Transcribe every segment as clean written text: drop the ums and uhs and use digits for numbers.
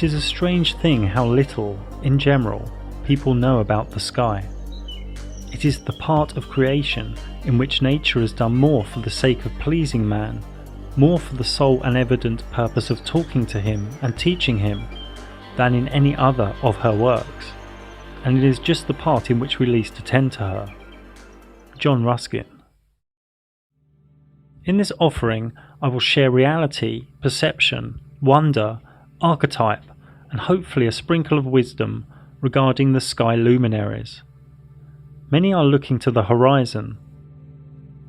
It is a strange thing how little, in general, people know about the sky. It is the part of creation in which nature has done more for the sake of pleasing man, more for the sole and evident purpose of talking to him and teaching him, than in any other of her works, and it is just the part in which we least attend to her. John Ruskin. In this offering, I will share reality, perception, wonder, archetype, and hopefully a sprinkle of wisdom regarding the sky luminaries. Many are looking to the horizon,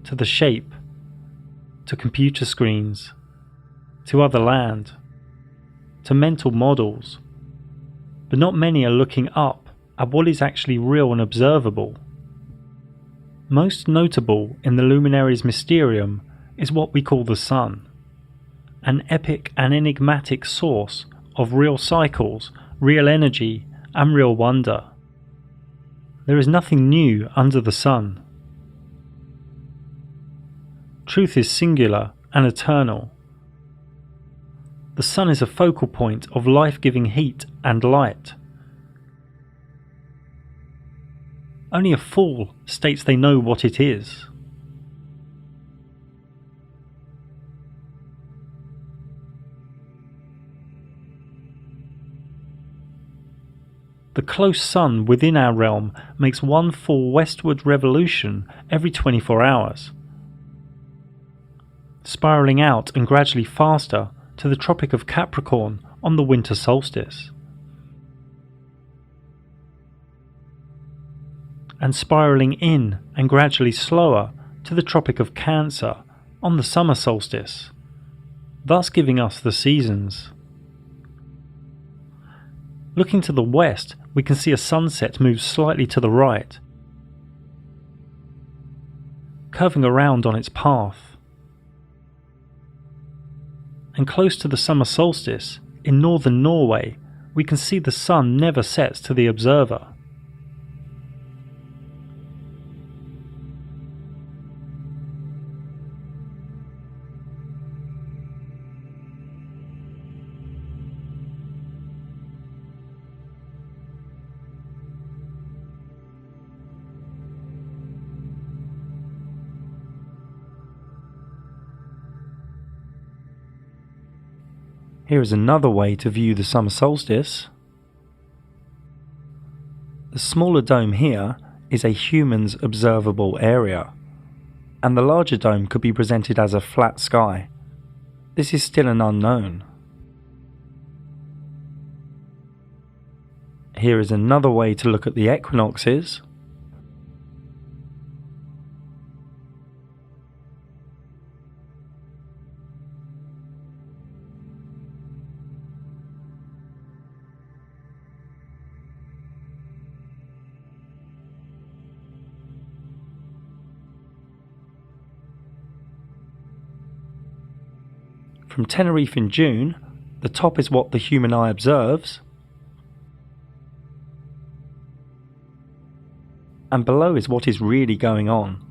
to the shape, to computer screens, to other land, to mental models, but not many are looking up at what is actually real and observable. Most notable in the Luminaries Mysterium is what we call the sun, an epic and enigmatic source of real cycles, real energy, and real wonder. There is nothing new under the sun. Truth is singular and eternal. The sun is a focal point of life-giving heat and light. Only a fool states they know what it is. The close sun within our realm makes one full westward revolution every 24 hours, spiralling out and gradually faster to the Tropic of Capricorn on the winter solstice, and spiralling in and gradually slower to the Tropic of Cancer on the summer solstice, thus giving us the seasons. Looking to the west, we can see a sunset move slightly to the right, curving around on its path. And close to the summer solstice, in northern Norway, we can see the sun never sets to the observer. Here is another way to view the summer solstice. The smaller dome here is a human's observable area, and the larger dome could be presented as a flat sky. This is still an unknown. Here is another way to look at the equinoxes. From Tenerife in June, the top is what the human eye observes, and below is what is really going on.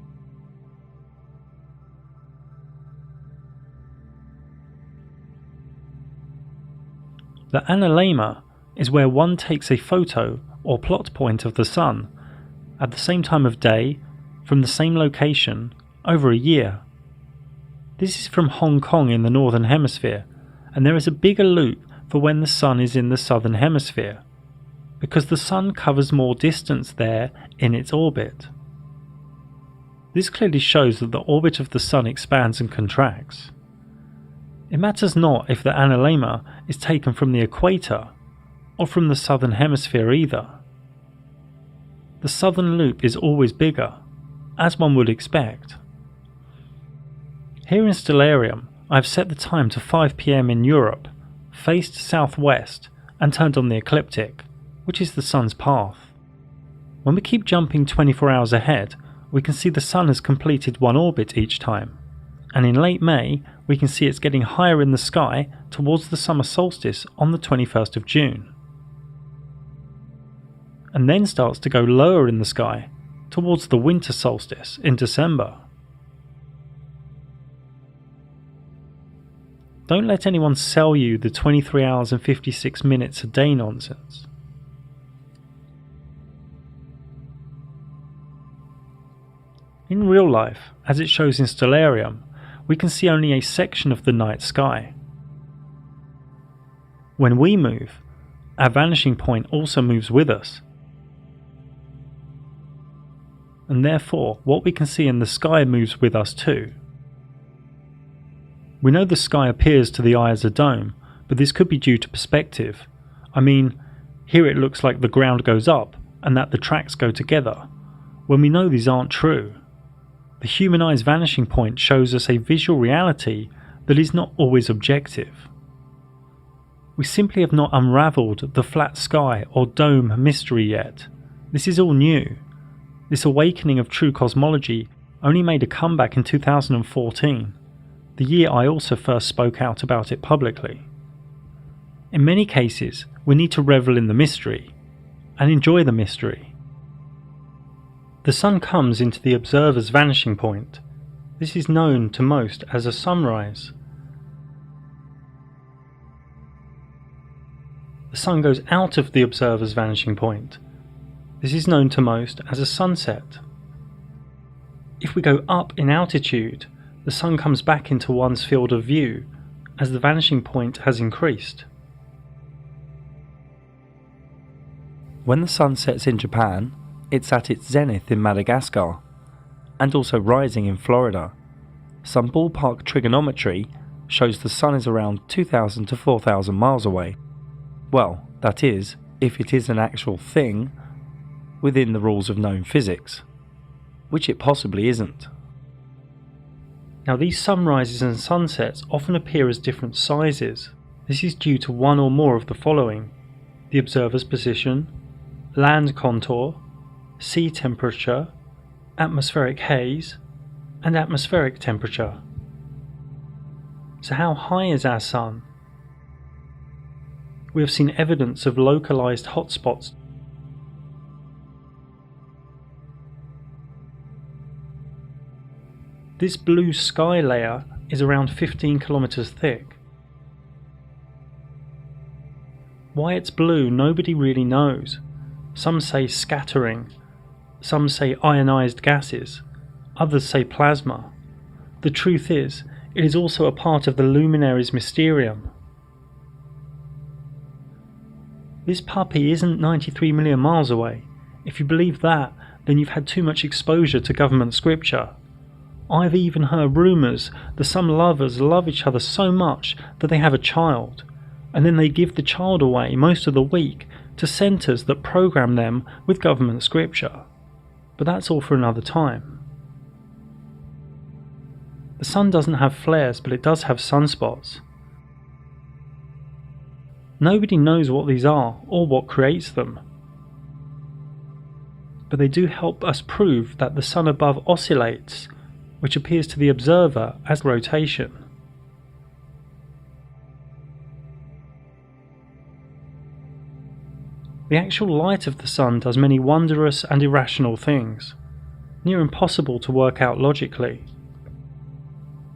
The analemma is where one takes a photo or plot point of the sun at the same time of day, from the same location, over a year. This is from Hong Kong in the Northern Hemisphere, and there is a bigger loop for when the sun is in the Southern Hemisphere, because the sun covers more distance there in its orbit. This clearly shows that the orbit of the sun expands and contracts. It matters not if the analemma is taken from the equator or from the Southern Hemisphere either. The southern loop is always bigger, as one would expect. Here in Stellarium, I have set the time to 5 PM in Europe, faced southwest, and turned on the ecliptic, which is the sun's path. When we keep jumping 24 hours ahead, we can see the sun has completed one orbit each time, and in late May we can see it's getting higher in the sky towards the summer solstice on the 21st of June, and then starts to go lower in the sky towards the winter solstice in December. Don't let anyone sell you the 23 hours and 56 minutes a day nonsense. In real life, as it shows in Stellarium, we can see only a section of the night sky. When we move, our vanishing point also moves with us. And therefore, what we can see in the sky moves with us too. We know the sky appears to the eye as a dome, but this could be due to perspective. I mean, here it looks like the ground goes up and that the tracks go together, when we know these aren't true. The human eye's vanishing point shows us a visual reality that is not always objective. We simply have not unravelled the flat sky or dome mystery yet. This is all new. This awakening of true cosmology only made a comeback in 2014, the year I also first spoke out about it publicly. In many cases, we need to revel in the mystery and enjoy the mystery. The sun comes into the observer's vanishing point. This is known to most as a sunrise. The sun goes out of the observer's vanishing point. This is known to most as a sunset. If we go up in altitude, the sun comes back into one's field of view as the vanishing point has increased. When the sun sets in Japan, it's at its zenith in Madagascar, and also rising in Florida. Some ballpark trigonometry shows the sun is around 2,000 to 4,000 miles away. Well, that is, if it is an actual thing within the rules of known physics, which it possibly isn't. Now, these sunrises and sunsets often appear as different sizes. This is due to one or more of the following: the observer's position, land contour, sea temperature, atmospheric haze, and atmospheric temperature. So how high is our sun? We have seen evidence of localized hotspots. This blue sky layer is around 15 kilometers thick. Why it's blue, nobody really knows. Some say scattering, some say ionized gases, others say plasma. The truth is, it is also a part of the Luminaries Mysterium. This puppy isn't 93 million miles away. If you believe that, then you've had too much exposure to government scripture. I've even heard rumours that some lovers love each other so much that they have a child, and then they give the child away most of the week to centres that program them with government scripture. But that's all for another time. The sun doesn't have flares, but it does have sunspots. Nobody knows what these are or what creates them, but they do help us prove that the sun above oscillates, which appears to the observer as rotation. The actual light of the sun does many wondrous and irrational things, near impossible to work out logically.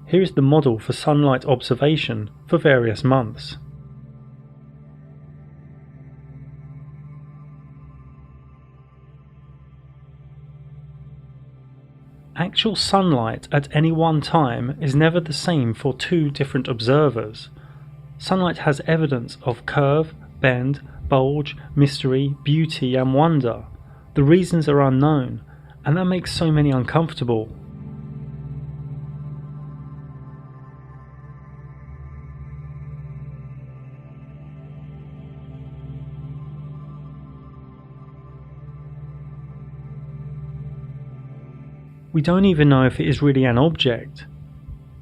Here is the model for sunlight observation for various months. Actual sunlight at any one time is never the same for two different observers. Sunlight has evidence of curve, bend, bulge, mystery, beauty and wonder. The reasons are unknown, and that makes so many uncomfortable. We don't even know if it is really an object.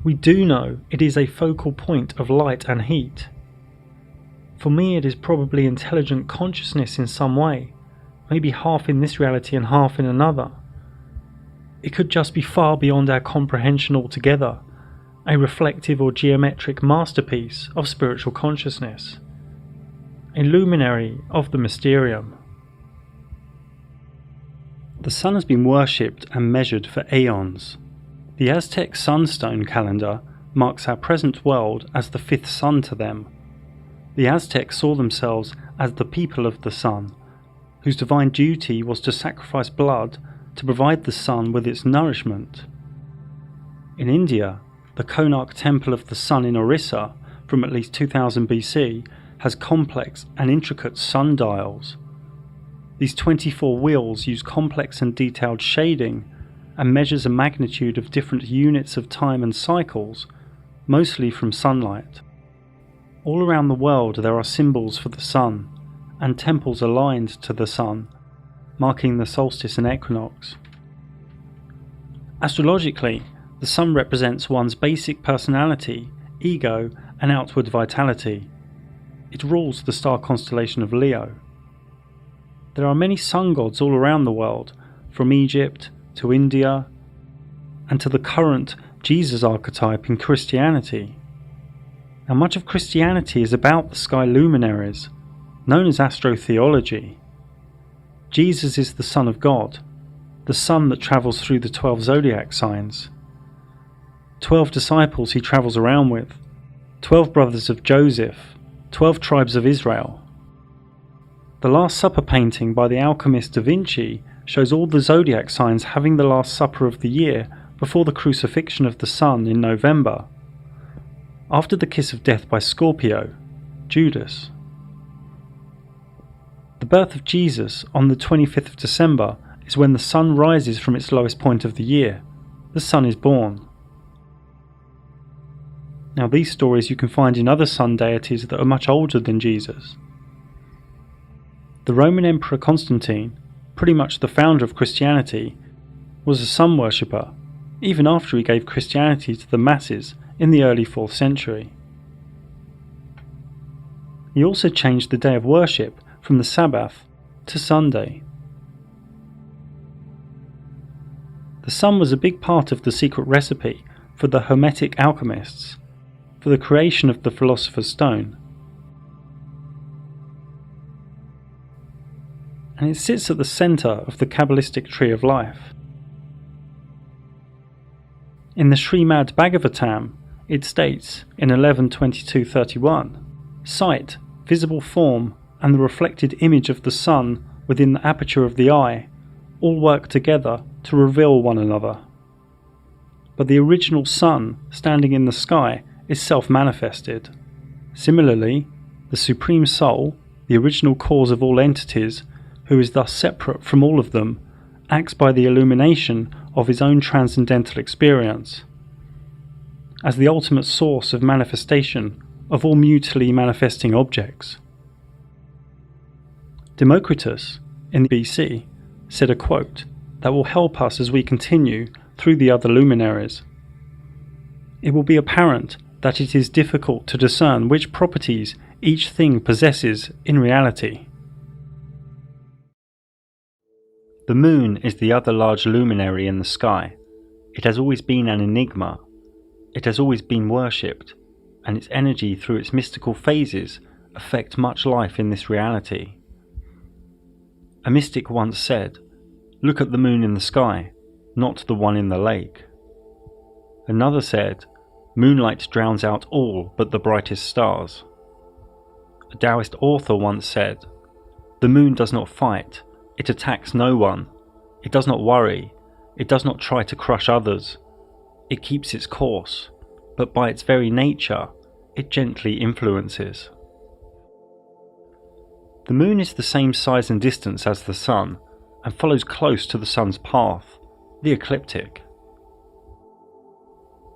We do know it is a focal point of light and heat. For me, it is probably intelligent consciousness in some way, maybe half in this reality and half in another. It could just be far beyond our comprehension altogether, a reflective or geometric masterpiece of spiritual consciousness, a luminary of the Mysterium. The sun has been worshipped and measured for aeons. The Aztec sunstone calendar marks our present world as the fifth sun to them. The Aztecs saw themselves as the people of the sun, whose divine duty was to sacrifice blood to provide the sun with its nourishment. In India, the Konark Temple of the Sun in Orissa, from at least 2000 BC, has complex and intricate sundials. These 24 wheels use complex and detailed shading and measures a magnitude of different units of time and cycles, mostly from sunlight. All around the world there are symbols for the sun, and temples aligned to the sun, marking the solstice and equinox. Astrologically, the sun represents one's basic personality, ego, and outward vitality. It rules the star constellation of Leo. There are many sun gods all around the world, from Egypt to India, and to the current Jesus archetype in Christianity. Now, much of Christianity is about the sky luminaries, known as astrotheology. Jesus is the Son of God, the sun that travels through the 12 zodiac signs. 12 disciples he travels around with, 12 brothers of Joseph, 12 tribes of Israel. The Last Supper painting by the alchemist Da Vinci shows all the zodiac signs having the Last Supper of the year before the crucifixion of the sun in November, after the kiss of death by Scorpio, Judas. The birth of Jesus on the 25th of December is when the sun rises from its lowest point of the year. The sun is born. Now, these stories you can find in other sun deities that are much older than Jesus. The Roman Emperor Constantine, pretty much the founder of Christianity, was a sun worshipper, even after he gave Christianity to the masses in the early 4th century. He also changed the day of worship from the Sabbath to Sunday. The sun was a big part of the secret recipe for the Hermetic alchemists, for the creation of the Philosopher's Stone. And it sits at the centre of the Kabbalistic tree of life. In the Srimad Bhagavatam, it states in 11.22.31, "Sight, visible form, and the reflected image of the sun within the aperture of the eye all work together to reveal one another. But the original sun standing in the sky is self-manifested. Similarly, the Supreme Soul, the original cause of all entities, who is thus separate from all of them, acts by the illumination of his own transcendental experience, as the ultimate source of manifestation of all mutually manifesting objects." Democritus, in BC, said a quote that will help us as we continue through the other luminaries. "It will be apparent that it is difficult to discern which properties each thing possesses in reality." The moon is the other large luminary in the sky. It has always been an enigma. It has always been worshipped, and its energy through its mystical phases affect much life in this reality. A mystic once said, "Look at the moon in the sky, not the one in the lake." Another said, "Moonlight drowns out all but the brightest stars." A Taoist author once said, "The moon does not fight, it attacks no one, it does not worry, it does not try to crush others, it keeps its course, but by its very nature, it gently influences." The moon is the same size and distance as the sun, and follows close to the sun's path, the ecliptic.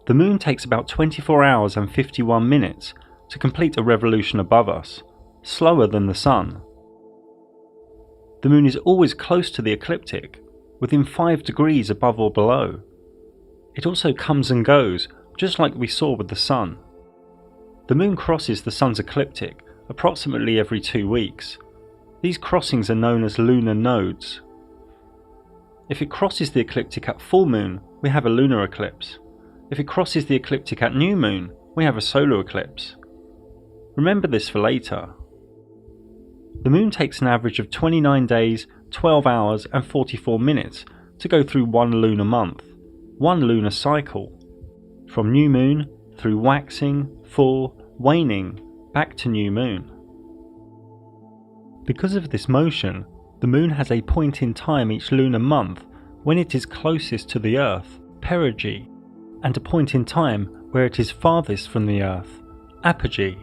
The moon takes about 24 hours and 51 minutes to complete a revolution above us, slower than the sun. The moon is always close to the ecliptic, within 5 degrees above or below. It also comes and goes, just like we saw with the sun. The moon crosses the sun's ecliptic approximately every 2 weeks. These crossings are known as lunar nodes. If it crosses the ecliptic at full moon, we have a lunar eclipse. If it crosses the ecliptic at new moon, we have a solar eclipse. Remember this for later. The moon takes an average of 29 days, 12 hours and 44 minutes to go through one lunar month, one lunar cycle. From new moon through waxing, full, waning, back to new moon. Because of this motion, the moon has a point in time each lunar month when it is closest to the Earth, perigee, and a point in time where it is farthest from the Earth, apogee.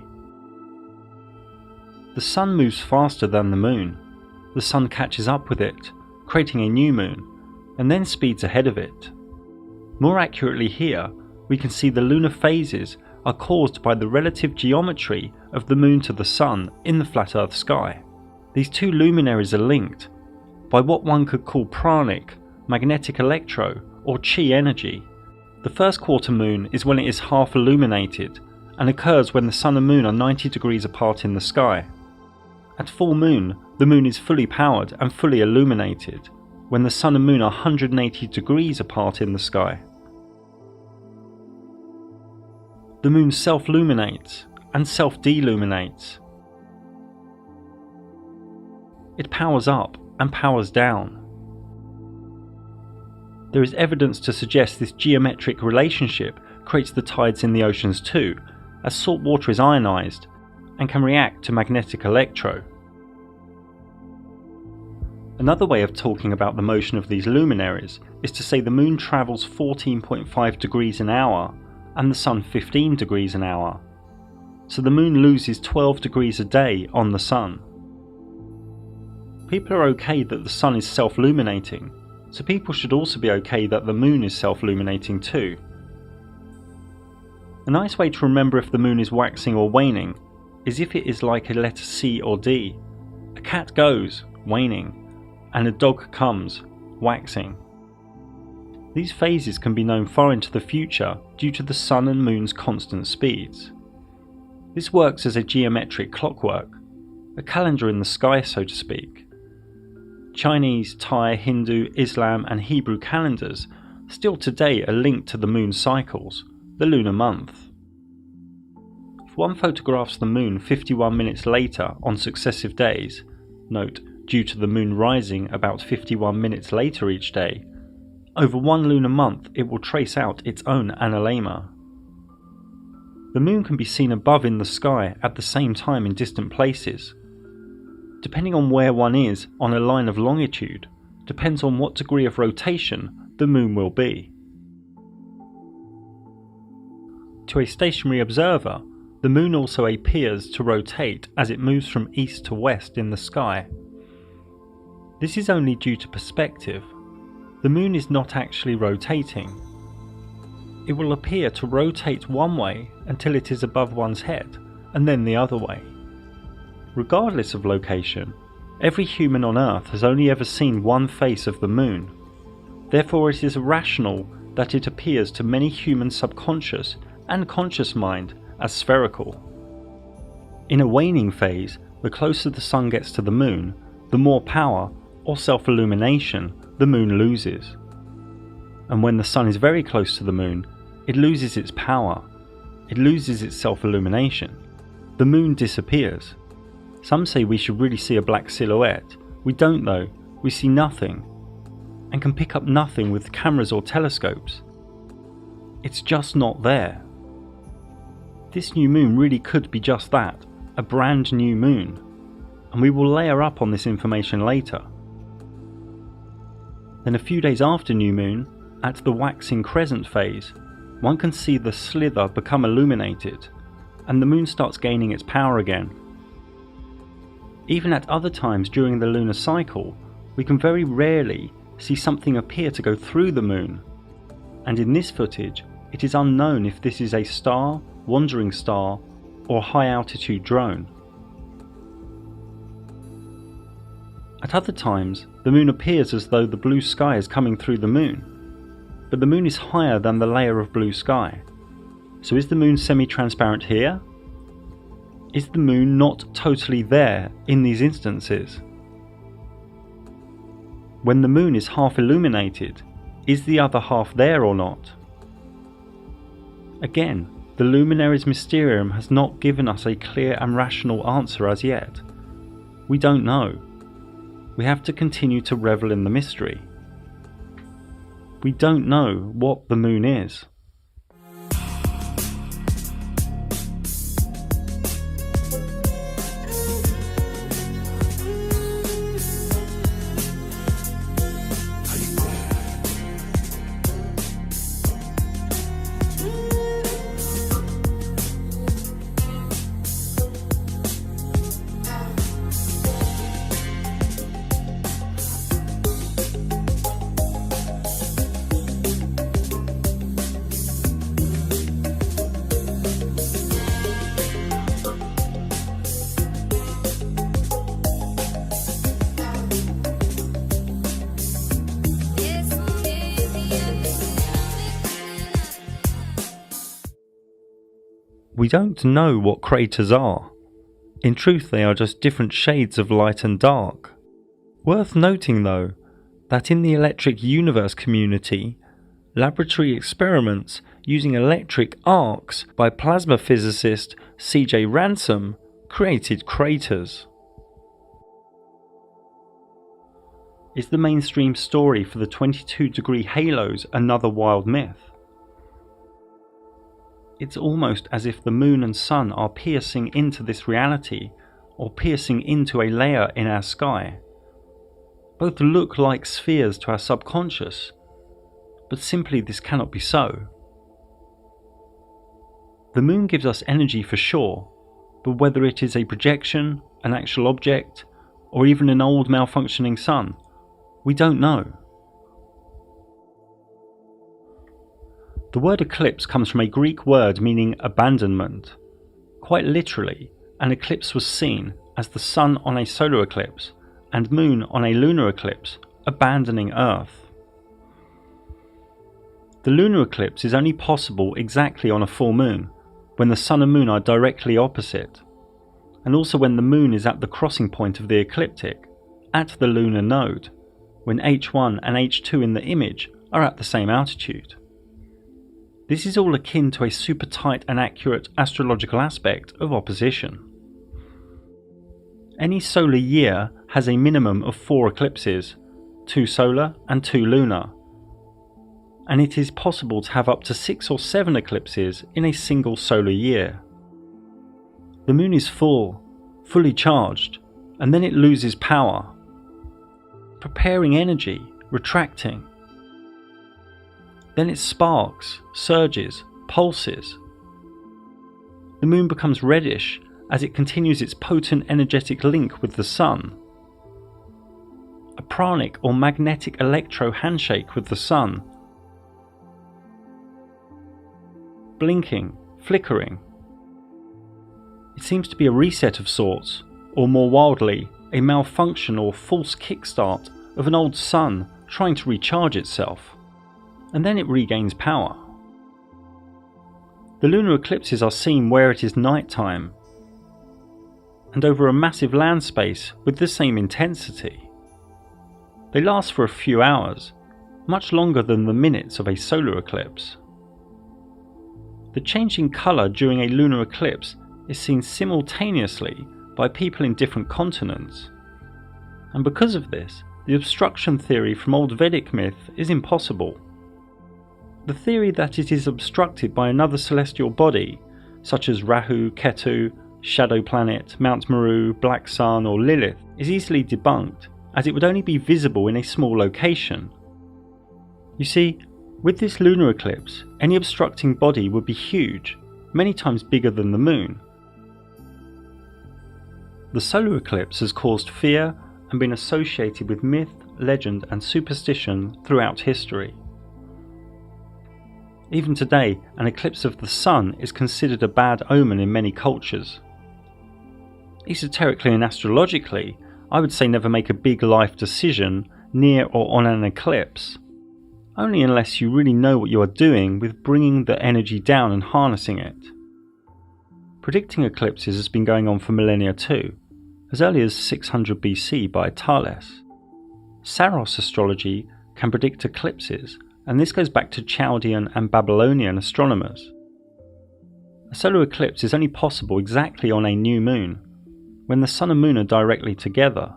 The Sun moves faster than the moon. The Sun catches up with it, creating a new moon, and then speeds ahead of it. More accurately here, we can see the lunar phases are caused by the relative geometry of the moon to the Sun in the flat Earth sky. These two luminaries are linked by what one could call pranic, magnetic electro, or chi energy. The first quarter moon is when it is half illuminated and occurs when the Sun and Moon are 90 degrees apart in the sky. At full moon, the moon is fully powered and fully illuminated when the Sun and Moon are 180 degrees apart in the sky. The moon self-luminates and self-deluminates. It powers up and powers down. There is evidence to suggest this geometric relationship creates the tides in the oceans too, as salt water is ionized and can react to magnetic electro. Another way of talking about the motion of these luminaries is to say the moon travels 14.5 degrees an hour and the Sun 15 degrees an hour. So the moon loses 12 degrees a day on the Sun. People are okay that the Sun is self-luminating, so people should also be okay that the moon is self-luminating too. A nice way to remember if the moon is waxing or waning is if it is like a letter C or D. A cat goes, waning, and a dog comes, waxing. These phases can be known far into the future due to the Sun and Moon's constant speeds. This works as a geometric clockwork, a calendar in the sky so to speak. Chinese, Thai, Hindu, Islam and Hebrew calendars still today are linked to the moon cycles, the lunar month. If one photographs the moon 51 minutes later on successive days, note due to the moon rising about 51 minutes later each day, over one lunar month it will trace out its own analemma. The moon can be seen above in the sky at the same time in distant places. Depending on where one is on a line of longitude, depends on what degree of rotation the moon will be. To a stationary observer, the moon also appears to rotate as it moves from east to west in the sky. This is only due to perspective. The moon is not actually rotating. It will appear to rotate one way until it is above one's head, and then the other way. Regardless of location, every human on Earth has only ever seen one face of the moon. Therefore it is rational that it appears to many human subconscious and conscious mind as spherical. In a waning phase, the closer the Sun gets to the moon, the more power, or self-illumination, the moon loses. And when the Sun is very close to the moon, it loses its power, it loses its self-illumination. The moon disappears. Some say we should really see a black silhouette. We don't though, we see nothing, and can pick up nothing with cameras or telescopes. It's just not there. This new moon really could be just that, a brand new moon, and we will layer up on this information later. Then a few days after new moon, at the waxing crescent phase, one can see the slither become illuminated, and the moon starts gaining its power again. Even at other times during the lunar cycle, we can very rarely see something appear to go through the moon, and in this footage it is unknown if this is a star, wandering star, or high altitude drone. At other times, the moon appears as though the blue sky is coming through the moon, but the moon is higher than the layer of blue sky. So is the moon semi-transparent here? Is the moon not totally there in these instances? When the moon is half illuminated, is the other half there or not? Again, the Luminaries Mysterium has not given us a clear and rational answer as yet. We don't know. We have to continue to revel in the mystery. We don't know what the moon is. We don't know what craters are. In truth, they are just different shades of light and dark. Worth noting though, that in the electric universe community, laboratory experiments using electric arcs by plasma physicist C.J. Ransom created craters. Is the mainstream story for the 22-degree halos another wild myth? It's almost as if the moon and sun are piercing into this reality, or piercing into a layer in our sky. Both look like spheres to our subconscious, but simply this cannot be so. The moon gives us energy for sure, but whether it is a projection, an actual object, or even an old malfunctioning sun, we don't know. The word eclipse comes from a Greek word meaning abandonment. Quite literally, an eclipse was seen as the sun on a solar eclipse and moon on a lunar eclipse, abandoning Earth. The lunar eclipse is only possible exactly on a full moon, when the sun and moon are directly opposite, and also when the moon is at the crossing point of the ecliptic, at the lunar node, when H1 and H2 in the image are at the same altitude. This is all akin to a super tight and accurate astrological aspect of opposition. Any solar year has a minimum of 4 eclipses, 2 solar and 2 lunar, and it is possible to have up to 6 or 7 eclipses in a single solar year. The moon is full, fully charged, and then it loses power, preparing energy, retracting. Then it sparks, surges, pulses. The moon becomes reddish as it continues its potent energetic link with the sun. A pranic or magnetic electro handshake with the sun. Blinking, flickering. It seems to be a reset of sorts, or more wildly, a malfunction or false kickstart of an old sun trying to recharge itself, and then it regains power. The lunar eclipses are seen where it is night time, and over a massive land space with the same intensity. They last for a few hours, much longer than the minutes of a solar eclipse. The change in colour during a lunar eclipse is seen simultaneously by people in different continents, and because of this, the obstruction theory from old Vedic myth is impossible. The theory that it is obstructed by another celestial body, such as Rahu, Ketu, Shadow Planet, Mount Meru, Black Sun or Lilith, is easily debunked, as it would only be visible in a small location. You see, with this lunar eclipse, any obstructing body would be huge, many times bigger than the moon. The solar eclipse has caused fear and been associated with myth, legend and superstition throughout history. Even today, an eclipse of the sun is considered a bad omen in many cultures. Esoterically and astrologically, I would say never make a big life decision near or on an eclipse, only unless you really know what you are doing with bringing the energy down and harnessing it. Predicting eclipses has been going on for millennia too, as early as 600 BC by Thales. Saros astrology can predict eclipses, and this goes back to Chaldean and Babylonian astronomers. A solar eclipse is only possible exactly on a new moon, when the sun and moon are directly together,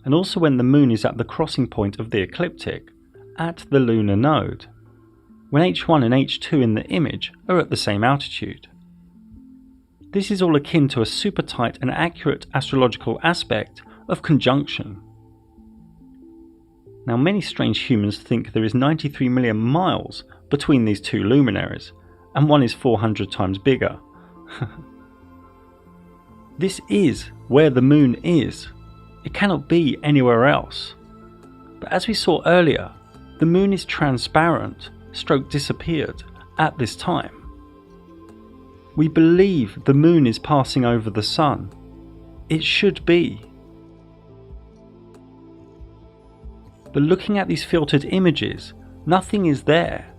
and also when the moon is at the crossing point of the ecliptic, at the lunar node, when H1 and H2 in the image are at the same altitude. This is all akin to a super tight and accurate astrological aspect of conjunction. Now, many strange humans think there is 93 million miles between these two luminaries, and one is 400 times bigger. This is where the moon is. It cannot be anywhere else. But as we saw earlier, the moon is transparent, stroke disappeared, at this time. We believe the moon is passing over the sun. It should be. But looking at these filtered images, nothing is there.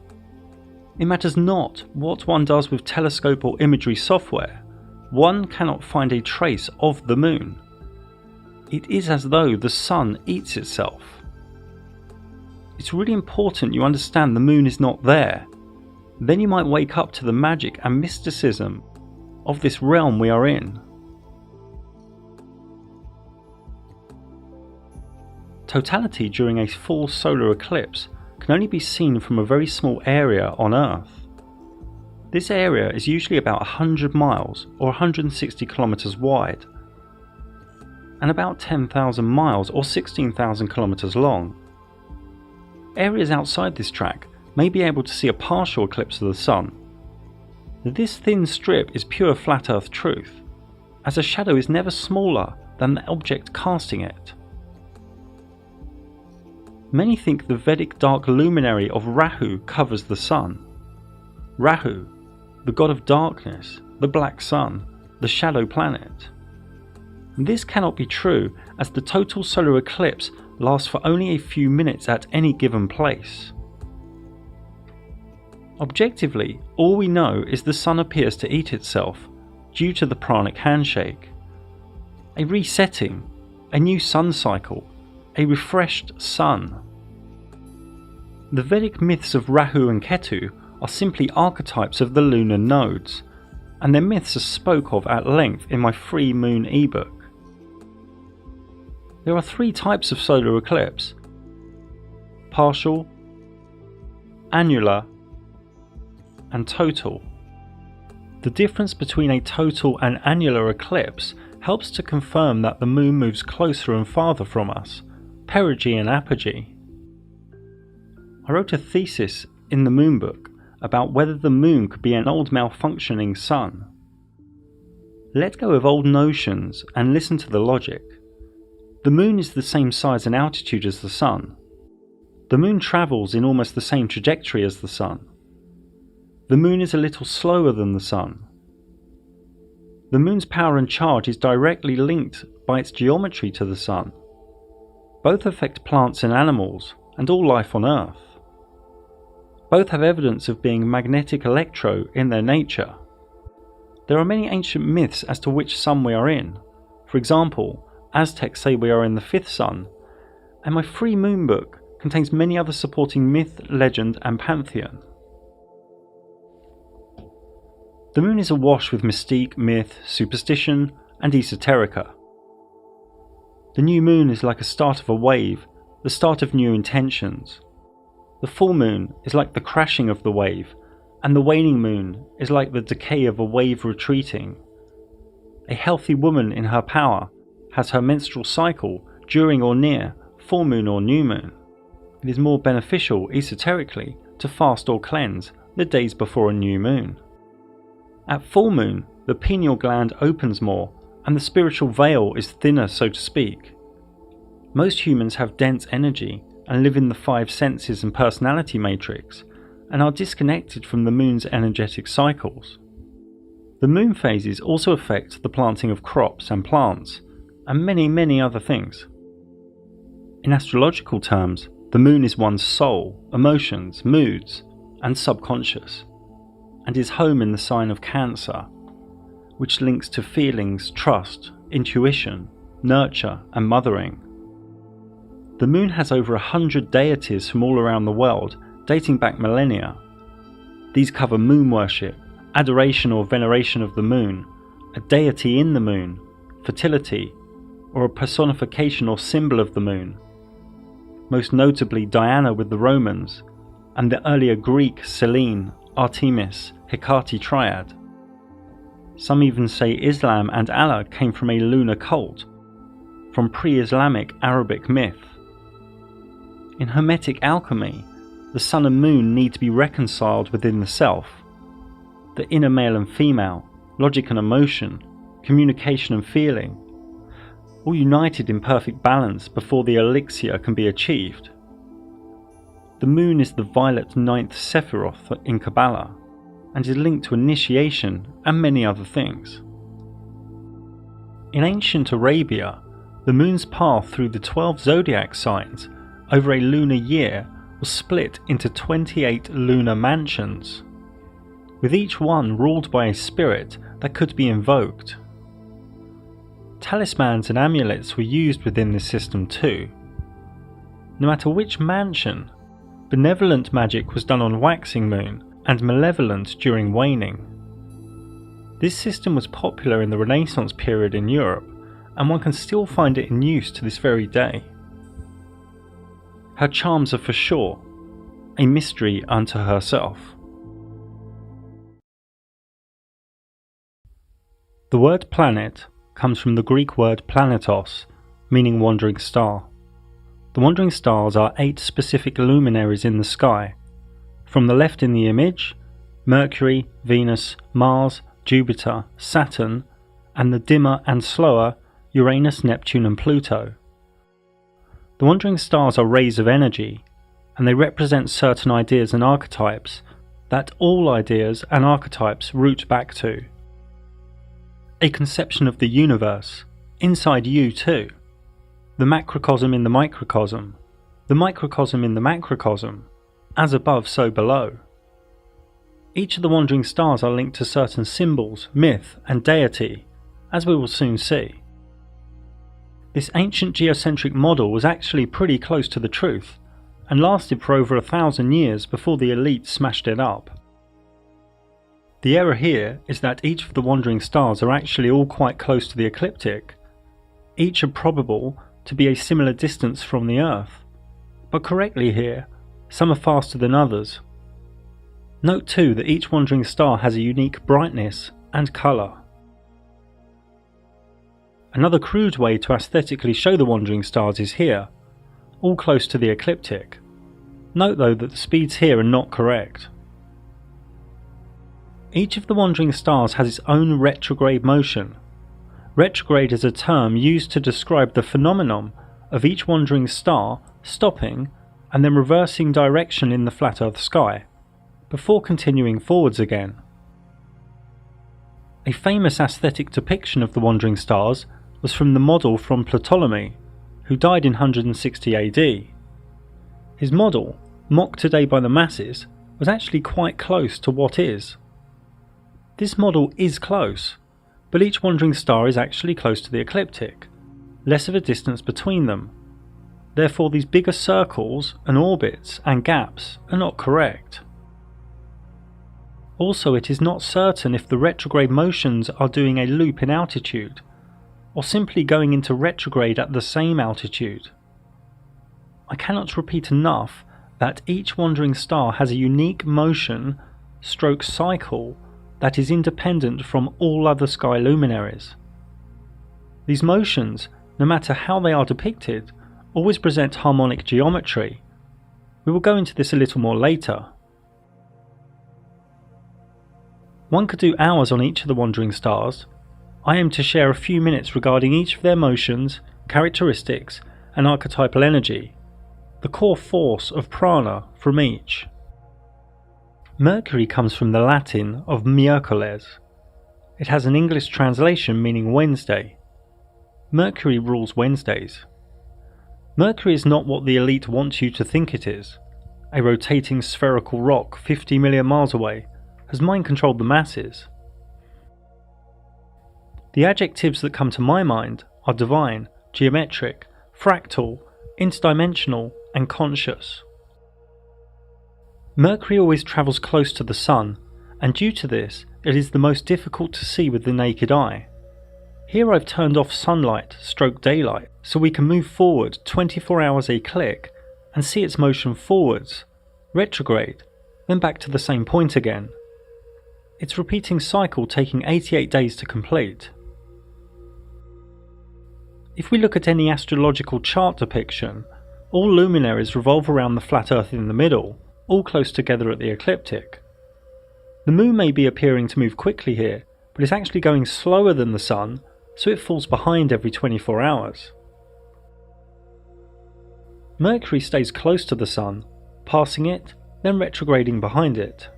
It matters not what one does with telescope or imagery software, one cannot find a trace of the moon. It is as though the sun eats itself. It's really important you understand the moon is not there. Then you might wake up to the magic and mysticism of this realm we are in. Totality during a full solar eclipse can only be seen from a very small area on Earth. This area is usually about 100 miles or 160 kilometers wide, and about 10,000 miles or 16,000 kilometers long. Areas outside this track may be able to see a partial eclipse of the sun. This thin strip is pure flat Earth truth, as a shadow is never smaller than the object casting it. Many think the Vedic dark luminary of Rahu covers the sun. Rahu, the god of darkness, the black sun, the shadow planet. This cannot be true, as the total solar eclipse lasts for only a few minutes at any given place. Objectively, all we know is the sun appears to eat itself due to the pranic handshake. A resetting, a new sun cycle, a refreshed sun. The Vedic myths of Rahu and Ketu are simply archetypes of the lunar nodes, and their myths are spoke of at length in my free moon ebook. There are three types of solar eclipse: partial, annular, and total. The difference between a total and annular eclipse helps to confirm that the moon moves closer and farther from us, perigee and apogee. I wrote a thesis in the moon book about whether the moon could be an old malfunctioning sun. Let go of old notions and listen to the logic. The moon is the same size and altitude as the sun. The moon travels in almost the same trajectory as the sun. The moon is a little slower than the sun. The moon's power and charge is directly linked by its geometry to the sun. Both affect plants and animals and all life on Earth. Both have evidence of being magnetic electro in their nature. There are many ancient myths as to which sun we are in. For example, Aztecs say we are in the fifth sun, and my free moon book contains many other supporting myth, legend and pantheon. The moon is awash with mystique, myth, superstition and esoterica. The new moon is like a start of a wave, the start of new intentions. The full moon is like the crashing of the wave, and the waning moon is like the decay of a wave retreating. A healthy woman in her power has her menstrual cycle during or near full moon or new moon. It is more beneficial esoterically to fast or cleanse the days before a new moon. At full moon, the pineal gland opens more and the spiritual veil is thinner, so to speak. Most humans have dense energy and live in the five senses and personality matrix, and are disconnected from the moon's energetic cycles. The moon phases also affect the planting of crops and plants, and many other things. In astrological terms, the moon is one's soul, emotions, moods, and subconscious, and is home in the sign of Cancer, which links to feelings, trust, intuition, nurture, and mothering. The moon has over 100 deities from all around the world, dating back millennia. These cover moon worship, adoration or veneration of the moon, a deity in the moon, fertility, or a personification or symbol of the moon. Most notably Diana with the Romans, and the earlier Greek Selene, Artemis, Hecate triad. Some even say Islam and Allah came from a lunar cult, from pre-Islamic Arabic myth. In Hermetic alchemy, the sun and moon need to be reconciled within the self. The inner male and female, logic and emotion, communication and feeling, all united in perfect balance before the elixir can be achieved. The moon is the violet ninth Sephiroth in Kabbalah, and is linked to initiation and many other things. In ancient Arabia, the moon's path through the 12 zodiac signs over a lunar year was split into 28 lunar mansions, with each one ruled by a spirit that could be invoked. Talismans and amulets were used within this system too. No matter which mansion, benevolent magic was done on waxing moon and malevolent during waning. This system was popular in the Renaissance period in Europe, and one can still find it in use to this very day. Her charms are for sure a mystery unto herself. The word planet comes from the Greek word planetos, meaning wandering star. The wandering stars are 8 specific luminaries in the sky. From the left in the image, Mercury, Venus, Mars, Jupiter, Saturn, and the dimmer and slower Uranus, Neptune and Pluto. The wandering stars are rays of energy, and they represent certain ideas and archetypes that all ideas and archetypes root back to. A conception of the universe, inside you too. The macrocosm in the microcosm in the macrocosm, as above so below. Each of the wandering stars are linked to certain symbols, myth and deity, as we will soon see. This ancient geocentric model was actually pretty close to the truth, and lasted for over 1,000 years before the elite smashed it up. The error here is that each of the wandering stars are actually all quite close to the ecliptic. Each are probable to be a similar distance from the Earth, but correctly here, some are faster than others. Note too that each wandering star has a unique brightness and colour. Another crude way to aesthetically show the wandering stars is here, all close to the ecliptic. Note though that the speeds here are not correct. Each of the wandering stars has its own retrograde motion. Retrograde is a term used to describe the phenomenon of each wandering star stopping and then reversing direction in the flat Earth sky, before continuing forwards again. A famous aesthetic depiction of the wandering stars was from the model from Ptolemy, who died in 160 AD. His model, mocked today by the masses, was actually quite close to what is. This model is close, but each wandering star is actually close to the ecliptic, less of a distance between them. Therefore these bigger circles and orbits and gaps are not correct. Also, it is not certain if the retrograde motions are doing a loop in altitude, or simply going into retrograde at the same altitude. I cannot repeat enough that each wandering star has a unique motion stroke cycle that is independent from all other sky luminaries. These motions, no matter how they are depicted, always present harmonic geometry. We will go into this a little more later. One could do hours on each of the wandering stars. I aim to share a few minutes regarding each of their motions, characteristics and archetypal energy, the core force of prana from each. Mercury comes from the Latin of miércoles. It has an English translation meaning Wednesday. Mercury rules Wednesdays. Mercury is not what the elite want you to think it is, a rotating spherical rock 50 million miles away, has mind controlled the masses. The adjectives that come to my mind are divine, geometric, fractal, interdimensional and conscious. Mercury always travels close to the Sun, and due to this it is the most difficult to see with the naked eye. Here I've turned off sunlight stroke daylight so we can move forward 24 hours a click and see its motion forwards, retrograde, then back to the same point again. Its repeating cycle taking 88 days to complete. If we look at any astrological chart depiction, all luminaries revolve around the flat Earth in the middle, all close together at the ecliptic. The Moon may be appearing to move quickly here, but is actually going slower than the Sun, so it falls behind every 24 hours. Mercury stays close to the Sun, passing it, then retrograding behind it.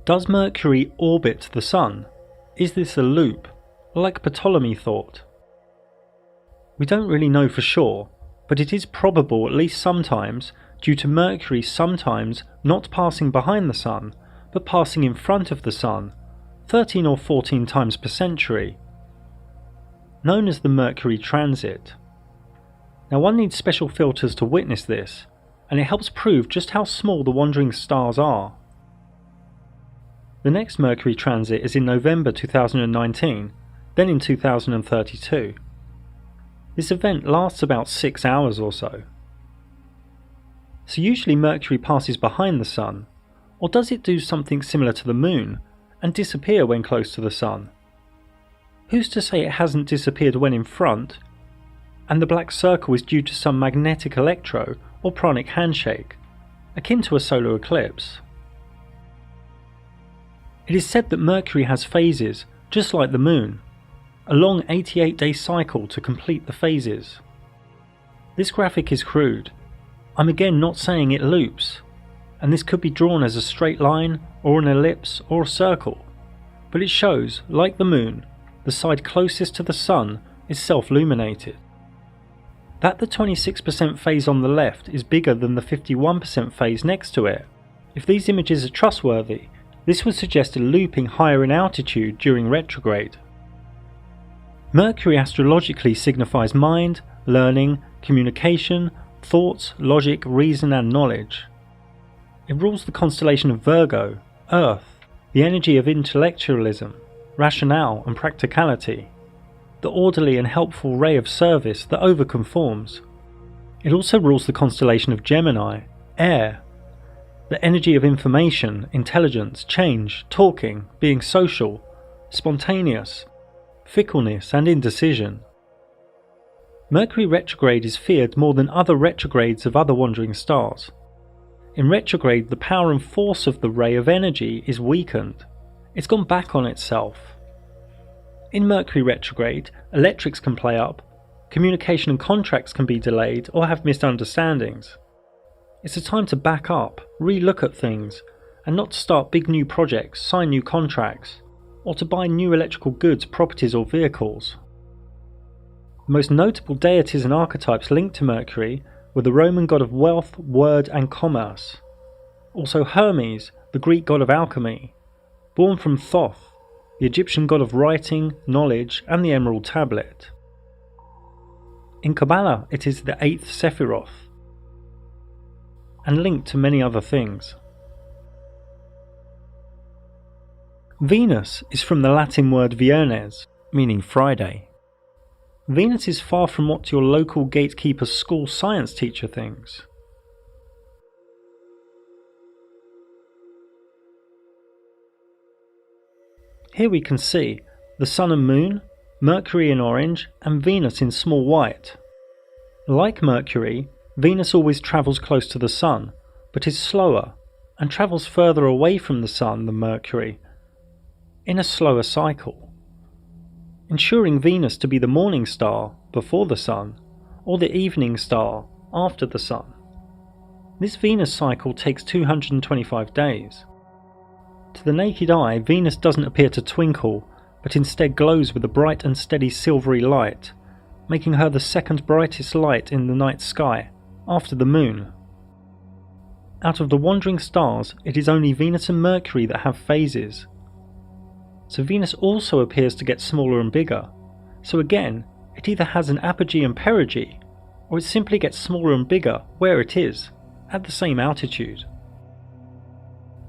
Does Mercury orbit the Sun? Is this a loop, like Ptolemy thought? We don't really know for sure, but it is probable at least sometimes due to Mercury sometimes not passing behind the Sun, but passing in front of the Sun, 13 or 14 times per century, known as the Mercury transit. Now one needs special filters to witness this, and it helps prove just how small the wandering stars are. The next Mercury transit is in November 2019, then in 2032. This event lasts about 6 hours or so. So usually Mercury passes behind the Sun, or does it do something similar to the Moon and disappear when close to the Sun? Who's to say it hasn't disappeared when in front, and the black circle is due to some magnetic electro or pranic handshake, akin to a solar eclipse? It is said that Mercury has phases, just like the Moon, a long 88-day cycle to complete the phases. This graphic is crude. I'm again not saying it loops, and this could be drawn as a straight line or an ellipse or a circle, but it shows, like the Moon, the side closest to the Sun is self-luminated. That the 26% phase on the left is bigger than the 51% phase next to it. If these images are trustworthy, this would suggest a looping higher in altitude during retrograde. Mercury astrologically signifies mind, learning, communication, thoughts, logic, reason and knowledge. It rules the constellation of Virgo, Earth, the energy of intellectualism, rationale and practicality, the orderly and helpful ray of service that overconforms. It also rules the constellation of Gemini, Air, the energy of information, intelligence, change, talking, being social, spontaneous, fickleness and indecision. Mercury retrograde is feared more than other retrogrades of other wandering stars. In retrograde, the power and force of the ray of energy is weakened. It's gone back on itself. In Mercury retrograde, electrics can play up, communication and contracts can be delayed or have misunderstandings. It's a time to back up, re-look at things, and not to start big new projects, sign new contracts, or to buy new electrical goods, properties or vehicles. The most notable deities and archetypes linked to Mercury were the Roman god of wealth, word and commerce. Also Hermes, the Greek god of alchemy, born from Thoth, the Egyptian god of writing, knowledge and the Emerald Tablet. In Kabbalah it is the 8th Sephiroth, and linked to many other things. Venus is from the Latin word Viernes, meaning Friday. Venus is far from what your local gatekeeper school science teacher thinks. Here we can see the Sun and Moon, Mercury in orange and Venus in small white. Like Mercury, Venus always travels close to the Sun, but is slower and travels further away from the Sun than Mercury, in a slower cycle, ensuring Venus to be the morning star before the Sun, or the evening star after the Sun. This Venus cycle takes 225 days. To the naked eye, Venus doesn't appear to twinkle, but instead glows with a bright and steady silvery light, making her the second brightest light in the night sky, after the Moon. Out of the wandering stars, it is only Venus and Mercury that have phases. So Venus also appears to get smaller and bigger, so again, it either has an apogee and perigee, or it simply gets smaller and bigger where it is, at the same altitude.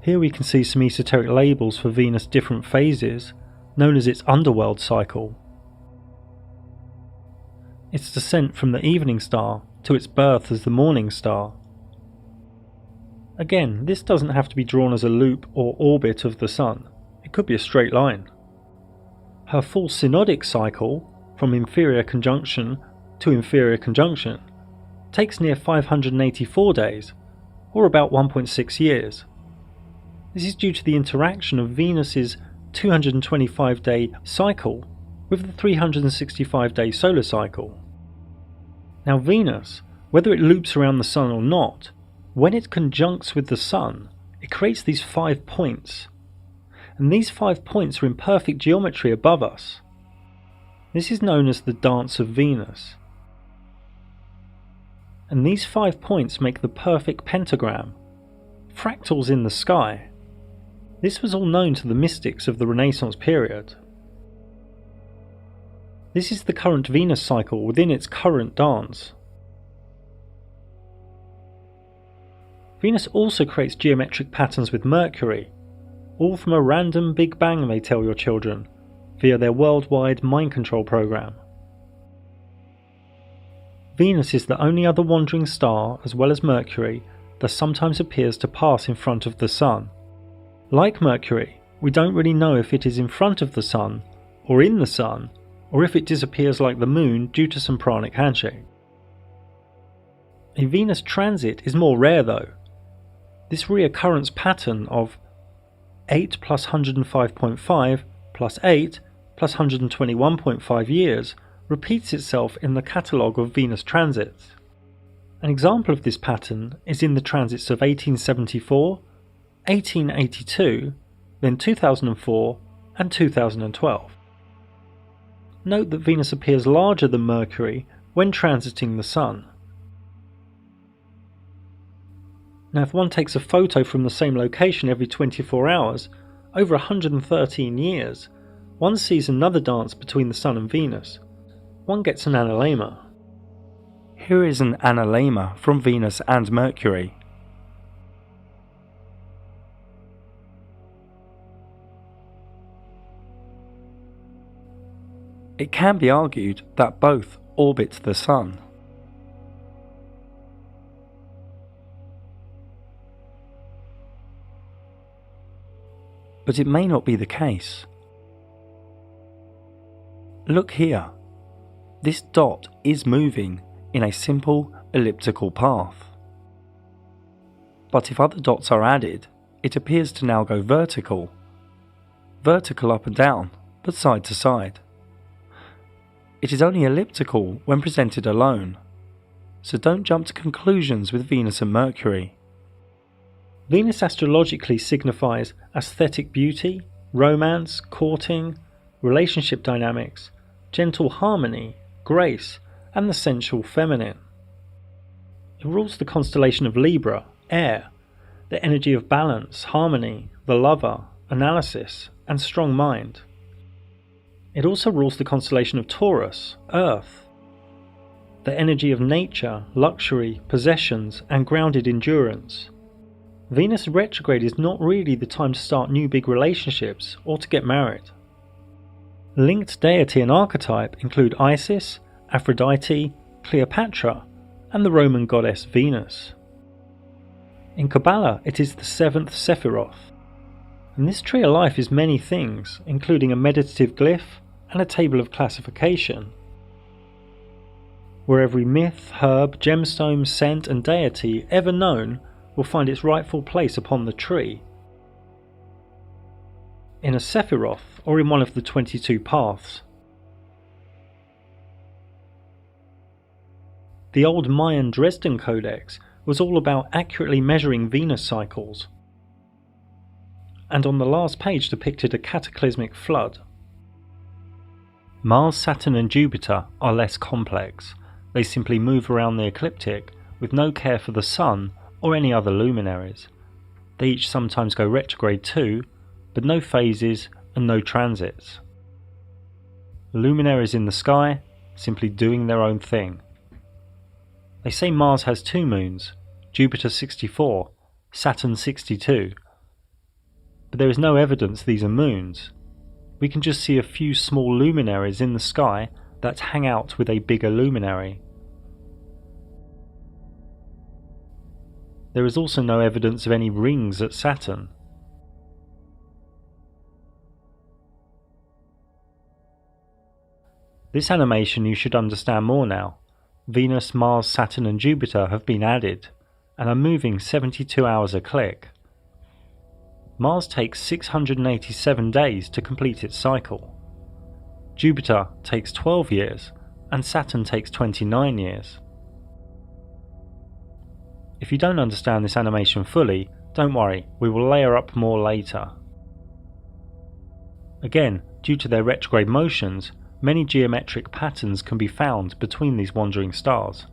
Here we can see some esoteric labels for Venus' different phases, known as its underworld cycle. Its descent from the evening star to its birth as the morning star. Again, this doesn't have to be drawn as a loop or orbit of the Sun, it could be a straight line. Her full synodic cycle, from inferior conjunction to inferior conjunction, takes near 584 days, or about 1.6 years. This is due to the interaction of Venus's 225-day cycle with the 365-day solar cycle. Now Venus, whether it loops around the Sun or not, when it conjuncts with the Sun, it creates these 5 points. And these 5 points are in perfect geometry above us. This is known as the Dance of Venus. and these 5 points make the perfect pentagram. Fractals in the sky. This was all known to the mystics of the Renaissance period. This is the current Venus cycle within its current dance. Venus also creates geometric patterns with Mercury, all from a random Big Bang, they tell your children, via their worldwide mind control program. Venus is the only other wandering star, as well as Mercury, that sometimes appears to pass in front of the Sun. Like Mercury, we don't really know if it is in front of the Sun, or in the Sun, or if it disappears like the Moon due to some pranic handshake. A Venus transit is more rare though. This reoccurrence pattern of 8 plus 105.5 plus 8 plus 121.5 years repeats itself in the catalogue of Venus transits. An example of this pattern is in the transits of 1874, 1882, then 2004 and 2012. Note that Venus appears larger than Mercury when transiting the Sun. Now if one takes a photo from the same location every 24 hours, over 113 years, one sees another dance between the Sun and Venus. One gets an analemma. Here is an analemma from Venus and Mercury. It can be argued that both orbit the Sun. But it may not be the case. Look here. This dot is moving in a simple elliptical path. But if other dots are added, it appears to now go vertical. Vertical up and down, but side to side. It is only elliptical when presented alone, so don't jump to conclusions with Venus and Mercury. Venus astrologically signifies aesthetic beauty, romance, courting, relationship dynamics, gentle harmony, grace, and the sensual feminine. It rules the constellation of Libra, air, the energy of balance, harmony, the lover, analysis, and strong mind. It also rules the constellation of Taurus, earth, the energy of nature, luxury, possessions, and grounded endurance. Venus retrograde is not really the time to start new big relationships or to get married. Linked deity and archetype include Isis, Aphrodite, Cleopatra, and the Roman goddess Venus. In Kabbalah, it is the 7th Sephiroth, and this tree of life is many things, including a meditative glyph and a table of classification, where every myth, herb, gemstone, scent, and deity ever known will find its rightful place upon the tree, in a Sephiroth or in one of the 22 paths. The old Mayan Dresden Codex was all about accurately measuring Venus cycles, and on the last page depicted a cataclysmic flood. Mars, Saturn and Jupiter are less complex. They simply move around the ecliptic with no care for the Sun or any other luminaries. They each sometimes go retrograde too, but no phases and no transits. Luminaries in the sky, simply doing their own thing. They say Mars has 2 moons, Jupiter 64, Saturn 62, but there is no evidence these are moons. We can just see a few small luminaries in the sky that hang out with a bigger luminary. There is also no evidence of any rings at Saturn. This animation you should understand more now. Venus, Mars, Saturn and Jupiter have been added and are moving 72 hours a click. Mars takes 687 days to complete its cycle. Jupiter takes 12 years and Saturn takes 29 years. If you don't understand this animation fully, don't worry, we will layer up more later. Again, due to their retrograde motions, many geometric patterns can be found between these wandering stars.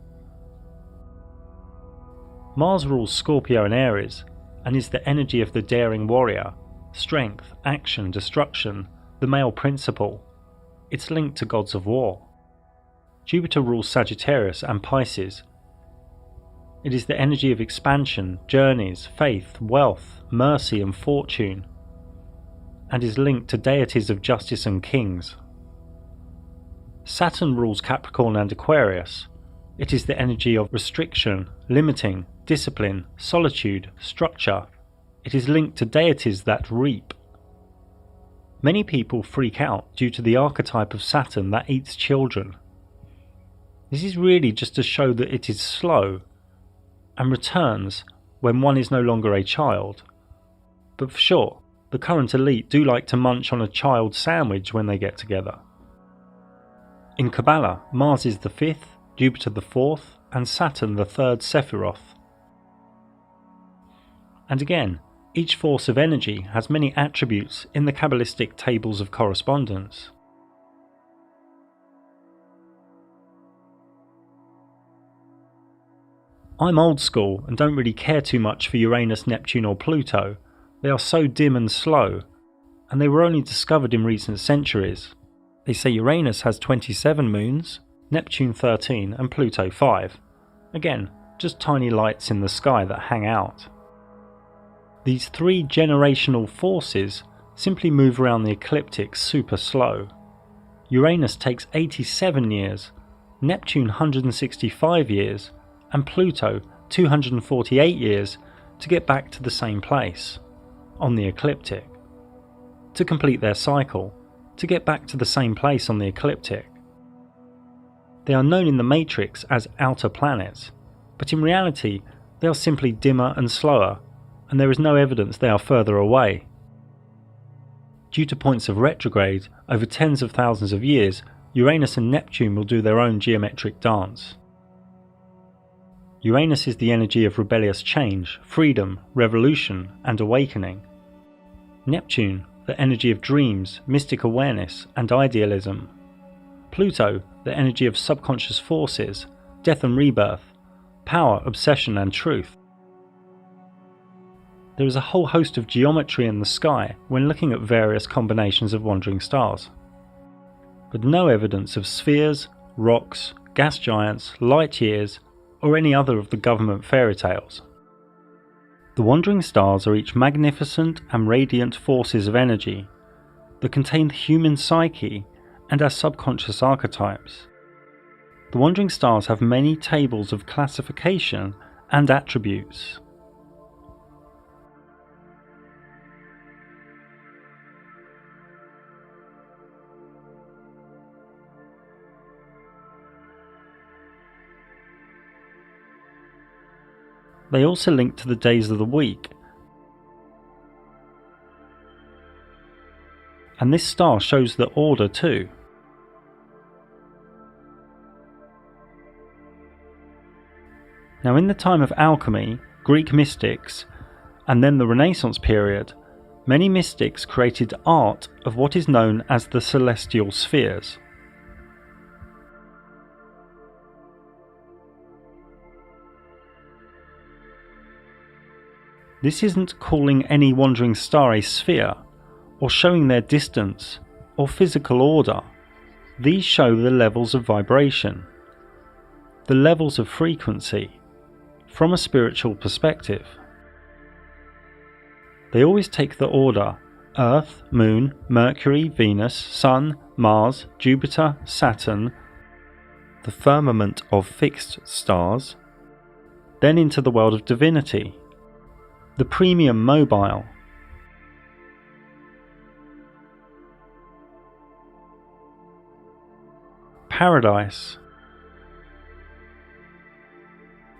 Mars rules Scorpio and Aries, and is the energy of the daring warrior, strength, action, destruction, the male principle. It's linked to gods of war. Jupiter rules Sagittarius and Pisces. It is the energy of expansion, journeys, faith, wealth, mercy and fortune, and is linked to deities of justice and kings. Saturn rules Capricorn and Aquarius. It is the energy of restriction, limiting, discipline, solitude, structure. It is linked to deities that reap. Many people freak out due to the archetype of Saturn that eats children. This is really just to show that it is slow and returns when one is no longer a child. But for sure, the current elite do like to munch on a child sandwich when they get together. In Kabbalah, Mars is the 5th, Jupiter the 4th, and Saturn the 3rd Sephiroth. And again, each force of energy has many attributes in the Kabbalistic tables of correspondence. I'm old school and don't really care too much for Uranus, Neptune or Pluto. They are so dim and slow, and they were only discovered in recent centuries. They say Uranus has 27 moons, Neptune 13 and Pluto 5. Again, just tiny lights in the sky that hang out. These three generational forces simply move around the ecliptic super slow. Uranus takes 87 years, Neptune 165 years, and Pluto 248 years to get back to the same place, on the ecliptic. To complete their cycle, to get back to the same place on the ecliptic. They are known in the matrix as outer planets, but in reality they are simply dimmer and slower, and there is no evidence they are further away. Due to points of retrograde over tens of thousands of years, Uranus and Neptune will do their own geometric dance. Uranus is the energy of rebellious change, freedom, revolution, and awakening. Neptune, the energy of dreams, mystic awareness, and idealism. Pluto, the energy of subconscious forces, death and rebirth, power, obsession, and truth. There is a whole host of geometry in the sky when looking at various combinations of wandering stars, but no evidence of spheres, rocks, gas giants, light years, or any other of the government fairy tales. The wandering stars are each magnificent and radiant forces of energy that contain the human psyche and our subconscious archetypes. The wandering stars have many tables of classification and attributes. They also link to the days of the week, and this star shows the order too. Now, in the time of alchemy, Greek mystics, and then the Renaissance period, many mystics created art of what is known as the celestial spheres. This isn't calling any wandering star a sphere, or showing their distance, or physical order. These show the levels of vibration, the levels of frequency, from a spiritual perspective. They always take the order Earth, Moon, Mercury, Venus, Sun, Mars, Jupiter, Saturn, the firmament of fixed stars, then into the world of divinity, the premium mobile, paradise,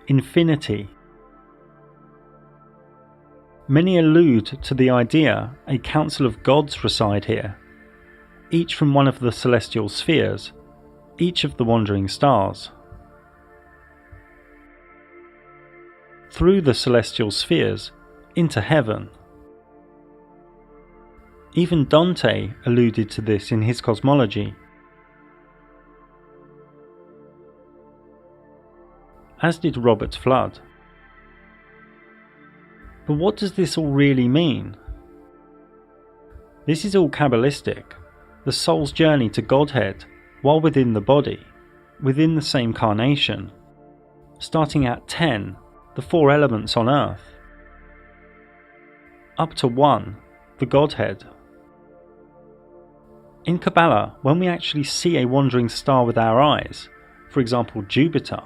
infinity. Many allude to the idea a council of gods reside here, each from one of the celestial spheres, each of the wandering stars. Through the celestial spheres, into heaven. Even Dante alluded to this in his cosmology. As did Robert Flood. But what does this all really mean? This is all Kabbalistic, the soul's journey to Godhead while within the body, within the same carnation, starting at 10, the 4 elements on earth, up to 1, the Godhead. In Kabbalah, when we actually see a wandering star with our eyes, for example Jupiter,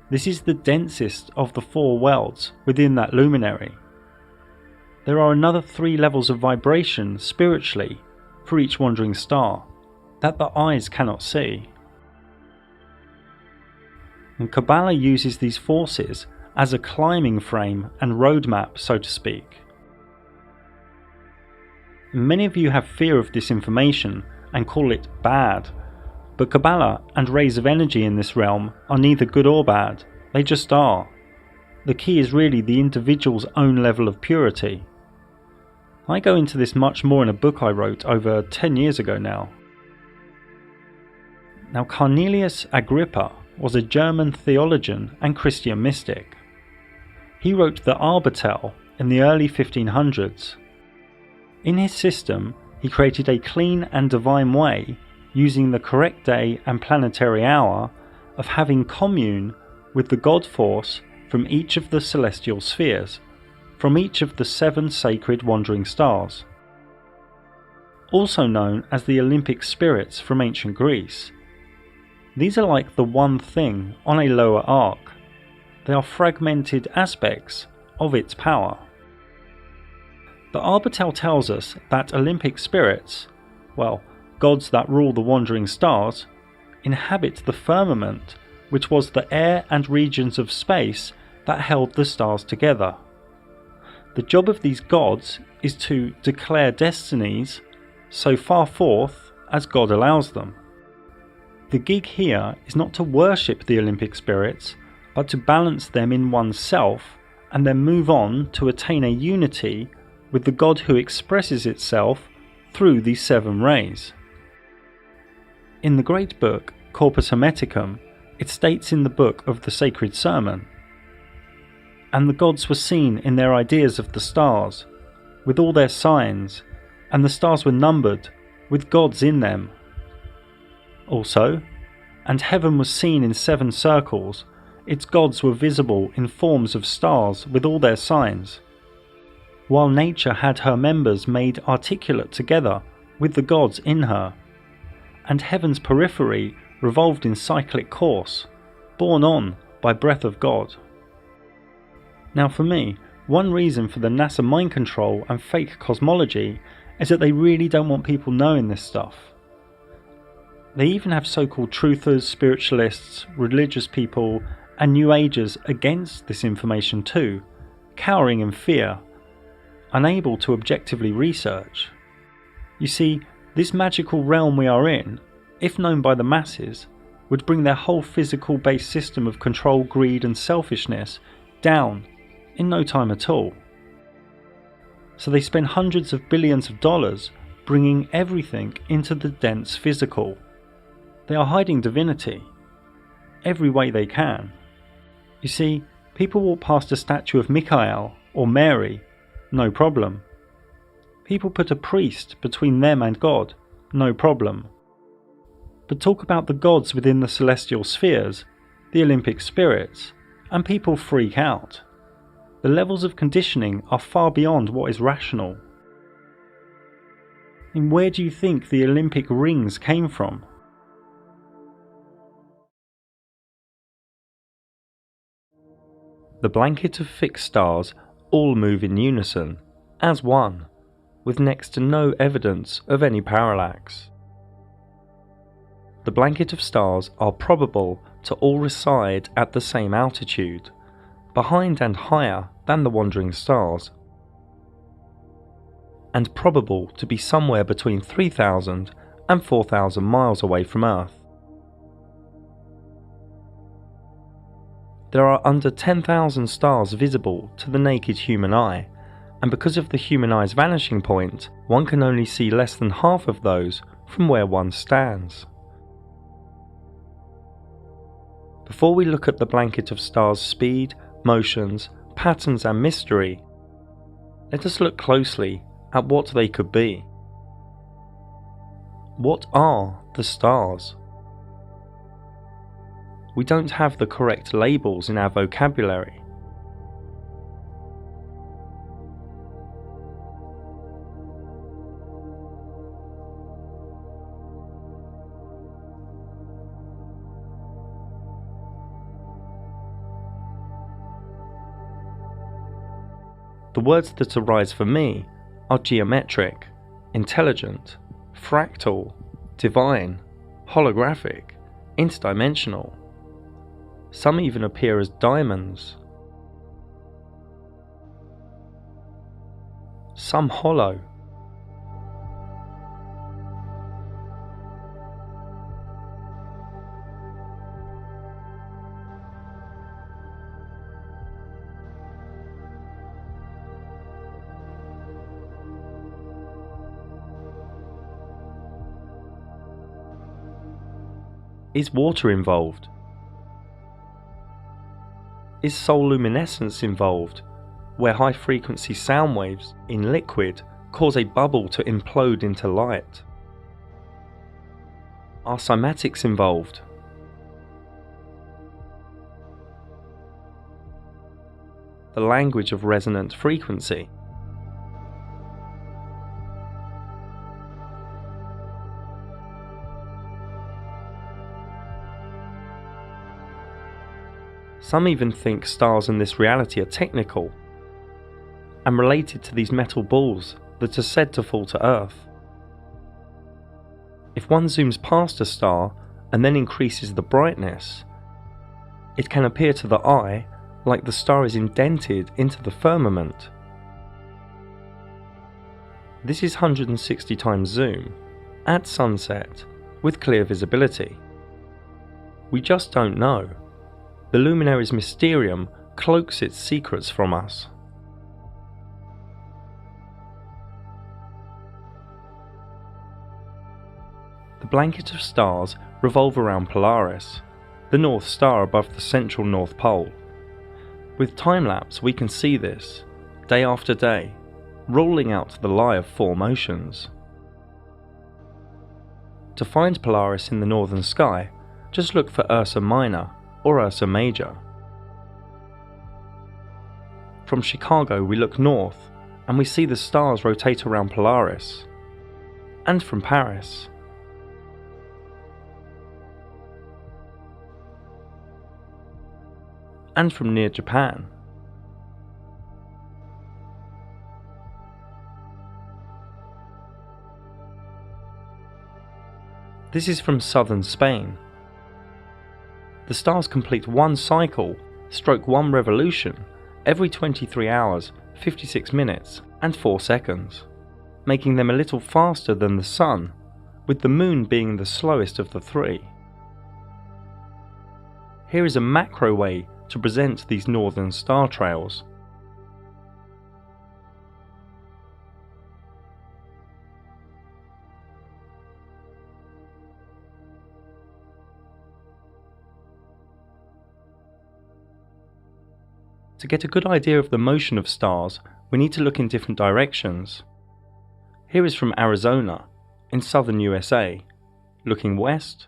this is the densest of the 4 worlds within that luminary. There are another 3 levels of vibration spiritually for each wandering star that the eyes cannot see. And Kabbalah uses these forces as a climbing frame and roadmap, so to speak. Many of you have fear of this information and call it bad, but Kabbalah and rays of energy in this realm are neither good or bad, they just are. The key is really the individual's own level of purity. I go into this much more in a book I wrote over 10 years ago now. Now, Cornelius Agrippa was a German theologian and Christian mystic. He wrote the Arbitell in the early 1500s. In his system, he created a clean and divine way, using the correct day and planetary hour, of having commune with the God force from each of the celestial spheres, from each of the 7 sacred wandering stars, also known as the Olympic spirits from ancient Greece. These are like the one thing on a lower arc. They are fragmented aspects of its power. The Arbitell tells us that Olympic spirits, well, gods that rule the wandering stars, inhabit the firmament, which was the air and regions of space that held the stars together. The job of these gods is to declare destinies so far forth as God allows them. The gig here is not to worship the Olympic spirits, but to balance them in oneself and then move on to attain a unity with the God who expresses itself through these 7 rays. In the great book Corpus Hermeticum, it states in the book of the Sacred Sermon, "And the gods were seen in their ideas of the stars, with all their signs, and the stars were numbered, with gods in them." Also, "And heaven was seen in 7 circles, its gods were visible in forms of stars with all their signs, while nature had her members made articulate together with the gods in her, and heaven's periphery revolved in cyclic course, borne on by breath of God." Now for me, one reason for the NASA mind control and fake cosmology is that they really don't want people knowing this stuff. They even have so-called truthers, spiritualists, religious people and New Agers against this information too, cowering in fear, unable to objectively research. You see, this magical realm we are in, if known by the masses, would bring their whole physical-based system of control, greed and selfishness down in no time at all. So they spend hundreds of billions of dollars bringing everything into the dense physical. They are hiding divinity every way they can. You see, people walk past a statue of Michael or Mary, no problem. People put a priest between them and God, no problem. But talk about the gods within the celestial spheres, the Olympic spirits, and people freak out. The levels of conditioning are far beyond what is rational. And where do you think the Olympic rings came from? The blanket of fixed stars all move in unison, as one, with next to no evidence of any parallax. The blanket of stars are probable to all reside at the same altitude, behind and higher than the wandering stars, and probable to be somewhere between 3,000 and 4,000 miles away from Earth. There are under 10,000 stars visible to the naked human eye, and because of the human eye's vanishing point, one can only see less than half of those from where one stands. Before we look at the blanket of stars' speed, motions, patterns and mystery, Let us look closely at what they could be. What are the stars? We don't have the correct labels in our vocabulary. The words that arise for me are geometric, intelligent, fractal, divine, holographic, interdimensional. Some even appear as diamonds. Some hollow. Is water involved? Is sololuminescence involved, where high-frequency sound waves in liquid cause a bubble to implode into light? Are cymatics involved? The language of resonant frequency? Some even think stars in this reality are technical and related to these metal balls that are said to fall to Earth. If one zooms past a star and then increases the brightness, it can appear to the eye like the star is indented into the firmament. This is 160 times zoom, at sunset, with clear visibility. We just don't know. The Luminaries Mysterium cloaks its secrets from us. The blanket of stars revolve around Polaris, the North Star above the central North Pole. With time-lapse we can see this, day after day, rolling out the lie of four motions. To find Polaris in the northern sky, just look for Ursa Minor or Ursa Major. From Chicago we look north and we see the stars rotate around Polaris, and from Paris. And from near Japan. This is from southern Spain. The stars complete one cycle, stroke one revolution, every 23 hours, 56 minutes and 4 seconds, making them a little faster than the Sun, with the Moon being the slowest of the three. Here is a macro way to present these northern star trails. To get a good idea of the motion of stars, we need to look in different directions. Here is from Arizona, in southern USA, looking west,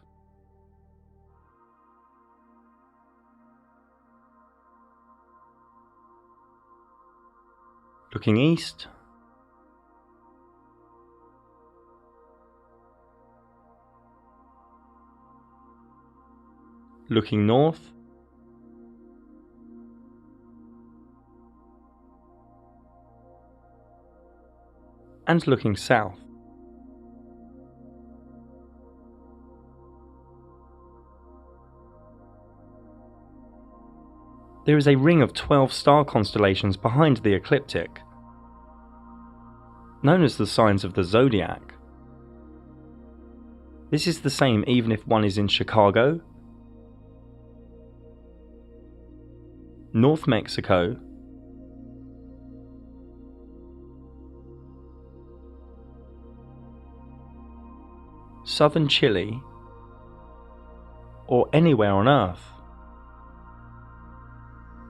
looking east, looking north, and looking south. There is a ring of 12 star constellations behind the ecliptic, known as the signs of the zodiac. This is the same even if one is in Chicago, North Mexico, southern Chile, or anywhere on Earth.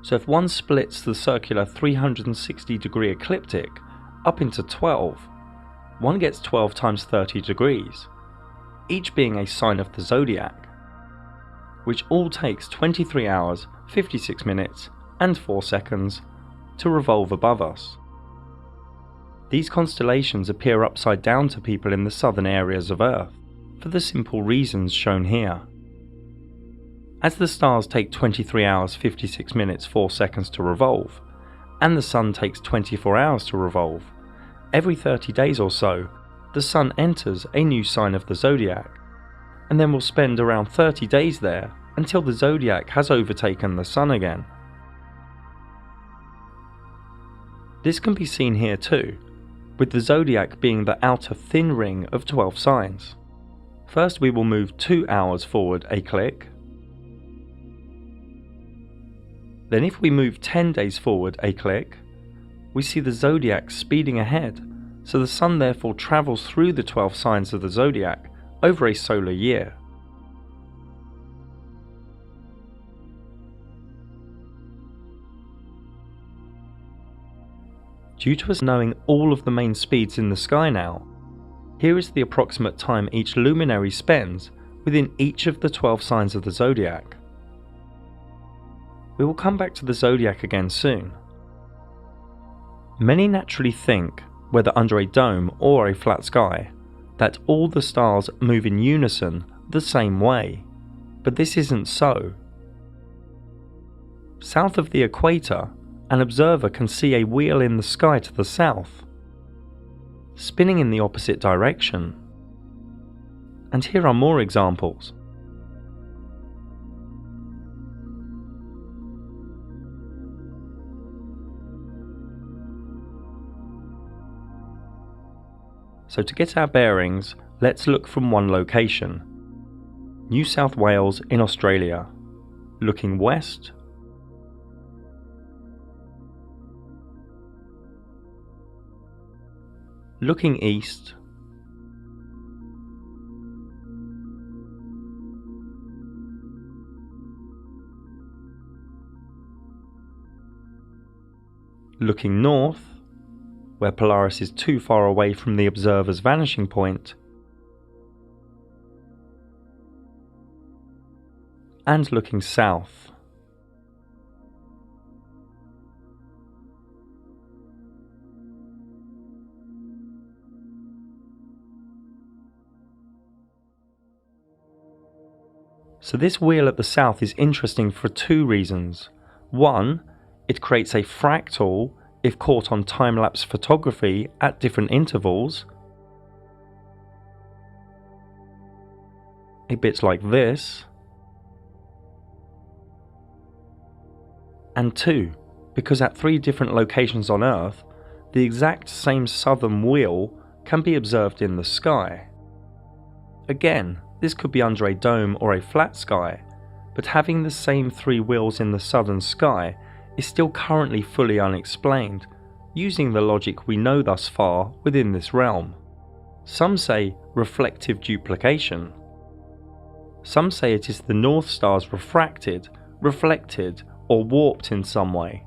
So if one splits the circular 360-degree ecliptic up into 12, one gets 12 times 30 degrees, each being a sign of the zodiac, which all takes 23 hours, 56 minutes and 4 seconds to revolve above us. These constellations appear upside down to people in the southern areas of Earth, for the simple reasons shown here. As the stars take 23 hours, 56 minutes, 4 seconds to revolve, and the Sun takes 24 hours to revolve, every 30 days or so, the Sun enters a new sign of the zodiac, and then will spend around 30 days there until the zodiac has overtaken the Sun again. This can be seen here too, with the zodiac being the outer thin ring of 12 signs. First we will move 2 hours forward a click. Then if we move 10 days forward a click, we see the zodiac speeding ahead, so the Sun therefore travels through the 12 signs of the zodiac over a solar year. Due to us knowing all of the main speeds in the sky now, here is the approximate time each luminary spends within each of the 12 signs of the zodiac. We will come back to the zodiac again soon. Many naturally think, whether under a dome or a flat sky, that all the stars move in unison the same way, but this isn't so. South of the equator, an observer can see a wheel in the sky to the south, spinning in the opposite direction. And here are more examples. So to get our bearings, let's look from one location. New South Wales in Australia. Looking west, looking east, looking north, where Polaris is too far away from the observer's vanishing point, and looking south. So this wheel at the south is interesting for 2 reasons. One, it creates a fractal if caught on time-lapse photography at different intervals, a bit like this. And 2, because at 3 different locations on Earth, the exact same southern wheel can be observed in the sky. Again, this could be under a dome or a flat sky, but having the same 3 wheels in the southern sky is still currently fully unexplained, using the logic we know thus far within this realm. Some say reflective duplication. Some say it is the North Stars refracted, reflected, or warped in some way.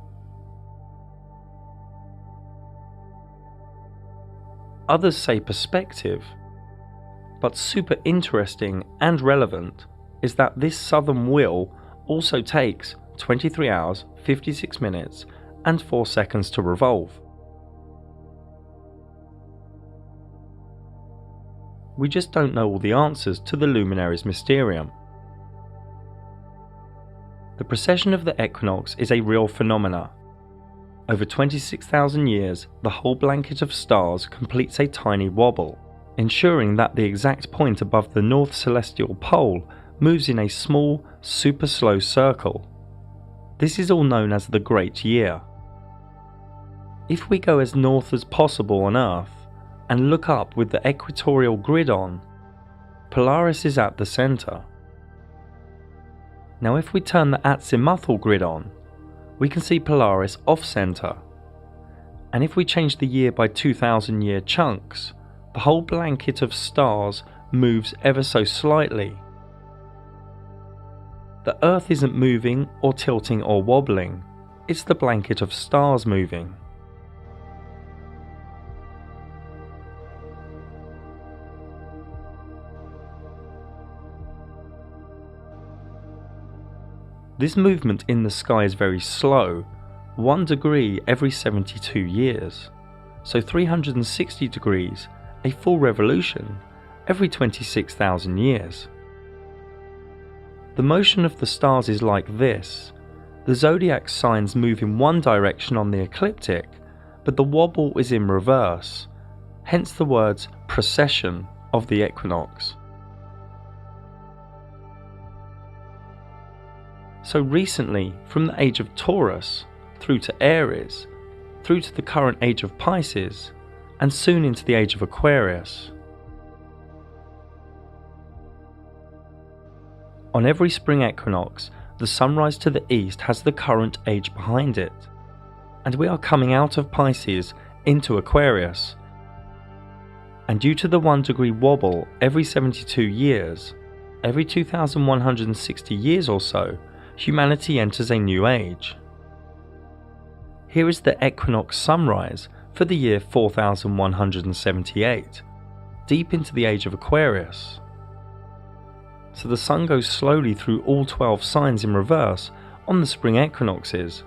Others say perspective, but super interesting and relevant is that this southern wheel also takes 23 hours, 56 minutes and 4 seconds to revolve. We just don't know all the answers to the Luminaries Mysterium. The precession of the equinox is a real phenomena. Over 26,000 years, the whole blanket of stars completes a tiny wobble, ensuring that the exact point above the north celestial pole moves in a small, super slow circle. This is all known as the Great Year. If we go as north as possible on Earth and look up with the equatorial grid on, Polaris is at the centre. Now if we turn the azimuthal grid on, we can see Polaris off-centre. And if we change the year by 2,000 year chunks, the whole blanket of stars moves ever so slightly. The Earth isn't moving or tilting or wobbling, it's the blanket of stars moving. This movement in the sky is very slow, 1 degree every 72 years, so 360 degrees, a full revolution, every 26,000 years. The motion of the stars is like this. The zodiac signs move in one direction on the ecliptic, but the wobble is in reverse, hence the words precession of the equinox. So recently, from the age of Taurus, through to Aries, through to the current age of Pisces, and soon into the age of Aquarius. On every spring equinox, the sunrise to the east has the current age behind it, and we are coming out of Pisces into Aquarius. And due to the 1 degree wobble every 72 years, every 2,160 years or so, humanity enters a new age. Here is the equinox sunrise for the year 4178, deep into the age of Aquarius. So the sun goes slowly through all 12 signs in reverse on the spring equinoxes,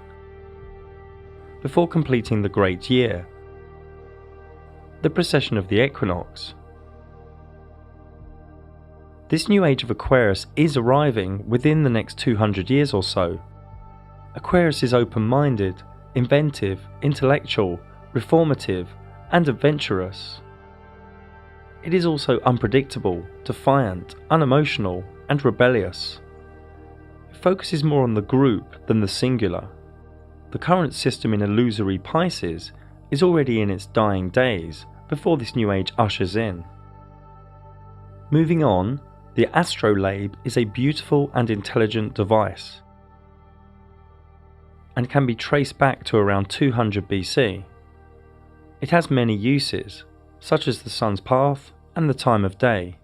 before completing the great year, the precession of the equinox. This new age of Aquarius is arriving within the next 200 years or so. Aquarius is open-minded, inventive, intellectual, reformative, and adventurous. It is also unpredictable, defiant, unemotional, and rebellious. It focuses more on the group than the singular. The current system in illusory Pisces is already in its dying days before this new age ushers in. Moving on, the astrolabe is a beautiful and intelligent device, and can be traced back to around 200 BC. It has many uses, such as the sun's path and the time of day.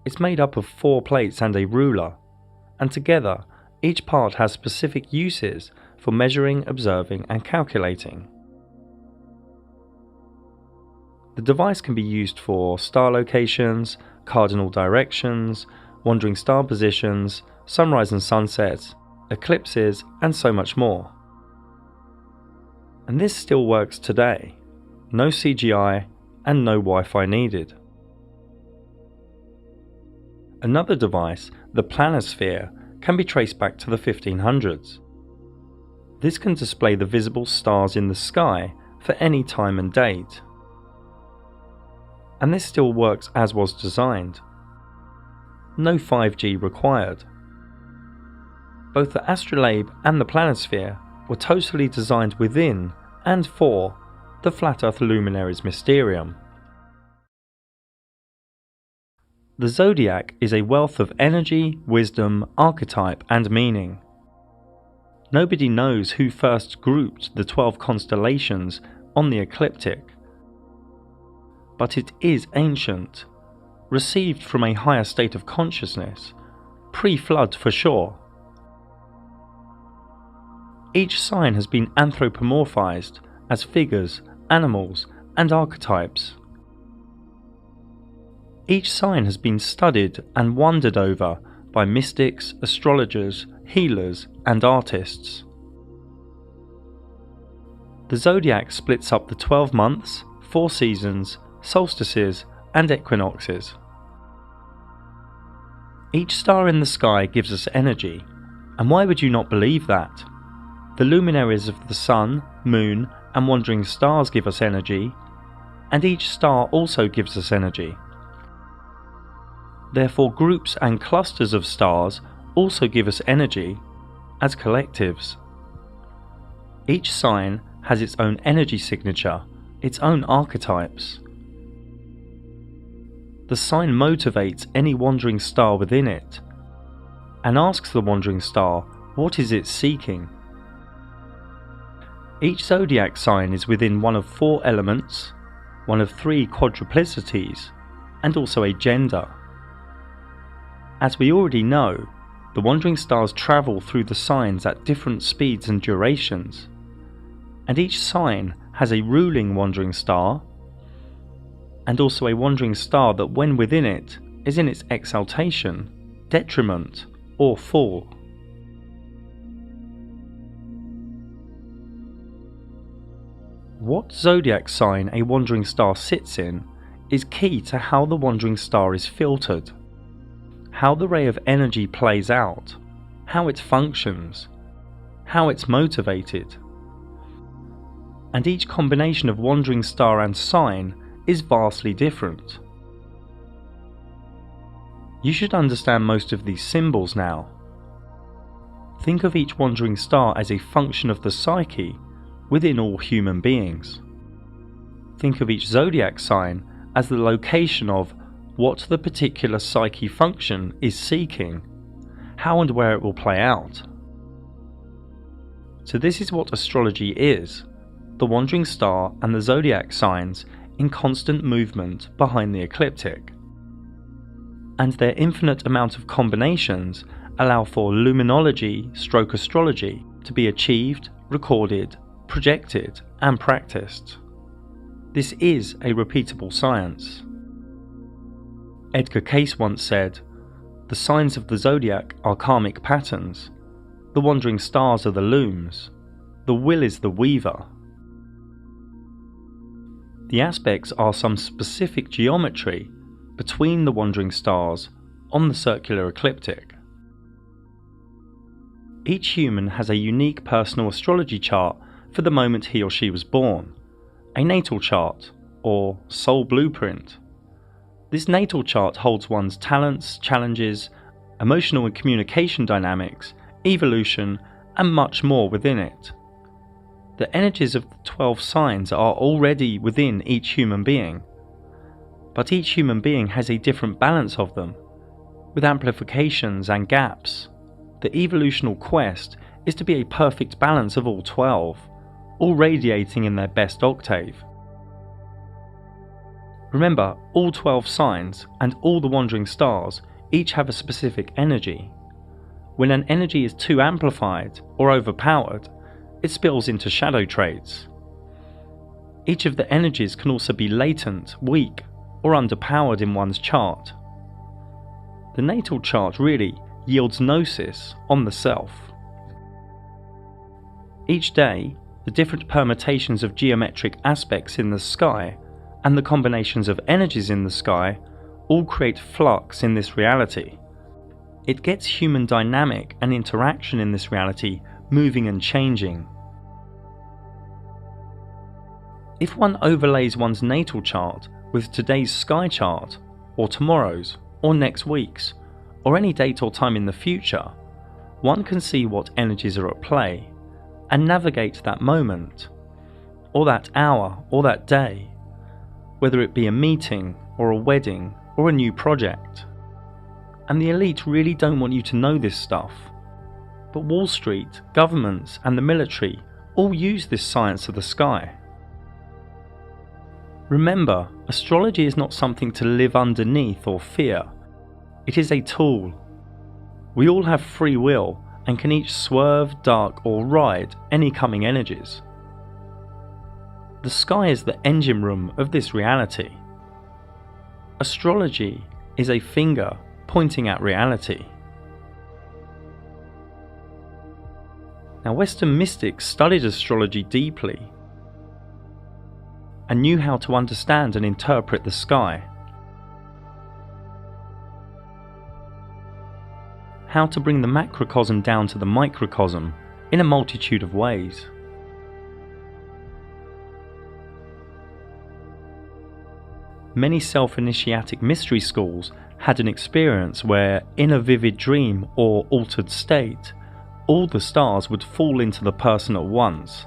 It's made up of 4 plates and a ruler, and together each part has specific uses for measuring, observing, and calculating. The device can be used for star locations, cardinal directions, wandering star positions, sunrise and sunset, eclipses, and so much more. And this still works today. No CGI and no Wi-Fi needed. Another device, the planisphere, can be traced back to the 1500s. This can display the visible stars in the sky for any time and date. And this still works as was designed. No 5G required. Both the astrolabe and the planisphere were totally designed within and for the Flat Earth Luminaries Mysterium. The zodiac is a wealth of energy, wisdom, archetype, and meaning. Nobody knows who first grouped the 12 constellations on the ecliptic, but it is ancient, received from a higher state of consciousness, pre-flood for sure. Each sign has been anthropomorphized as figures, animals, and archetypes. Each sign has been studied and wondered over by mystics, astrologers, healers, and artists. The zodiac splits up the 12 months, 4 seasons, solstices, and equinoxes. Each star in the sky gives us energy, and why would you not believe that? The luminaries of the sun, moon, and wandering stars give us energy, and each star also gives us energy. Therefore, groups and clusters of stars also give us energy as collectives. Each sign has its own energy signature, its own archetypes. The sign motivates any wandering star within it, and asks the wandering star what is it seeking. Each zodiac sign is within one of 4 elements, one of 3 quadruplicities, and also a gender. As we already know, The wandering stars travel through the signs at different speeds and durations, and each sign has a ruling wandering star, and also a wandering star that when within it is in its exaltation, detriment, or fall. What zodiac sign a wandering star sits in is key to how the wandering star is filtered, how the ray of energy plays out, how it functions, how it's motivated. And each combination of wandering star and sign is vastly different. You should understand most of these symbols now. Think of each wandering star as a function of the psyche within all human beings. Think of each zodiac sign as the location of what the particular psyche function is seeking, how and where it will play out. So this is what astrology is, the wandering star and the zodiac signs in constant movement behind the ecliptic. And their infinite amount of combinations allow for luminology/astrology to be achieved, recorded, projected and practiced. This is a repeatable science. Edgar Cayce once said, "The signs of the zodiac are karmic patterns, the wandering stars are the looms, the will is the weaver." The aspects are some specific geometry between the wandering stars on the circular ecliptic. Each human has a unique personal astrology chart for the moment he or she was born, a natal chart, or soul blueprint. This natal chart holds one's talents, challenges, emotional and communication dynamics, evolution, and much more within it. The energies of the 12 signs are already within each human being, but each human being has a different balance of them, with amplifications and gaps. The evolutional quest is to be a perfect balance of all 12, all radiating in their best octave. Remember, all 12 signs and all the wandering stars each have a specific energy. When an energy is too amplified or overpowered, it spills into shadow traits. Each of the energies can also be latent, weak, or underpowered in one's chart. The natal chart really yields gnosis on the self. Each day, the different permutations of geometric aspects in the sky and the combinations of energies in the sky all create flux in this reality. It gets human dynamic and interaction in this reality moving and changing. If one overlays one's natal chart with today's sky chart, or tomorrow's, or next week's, or any date or time in the future, one can see what energies are at play and navigate that moment, or that hour, or that day, whether it be a meeting, or a wedding, or a new project. And the elite really don't want you to know this stuff. But Wall Street, governments, and the military all use this science of the sky. Remember, astrology is not something to live underneath or fear. It is a tool. We all have free will and can each swerve, dark, or ride any coming energies. The sky is the engine room of this reality. Astrology is a finger pointing at reality. Now, Western mystics studied astrology deeply and knew how to understand and interpret the sky, how to bring the macrocosm down to the microcosm in a multitude of ways. Many self-initiatic mystery schools had an experience where, in a vivid dream or altered state, all the stars would fall into the person at once,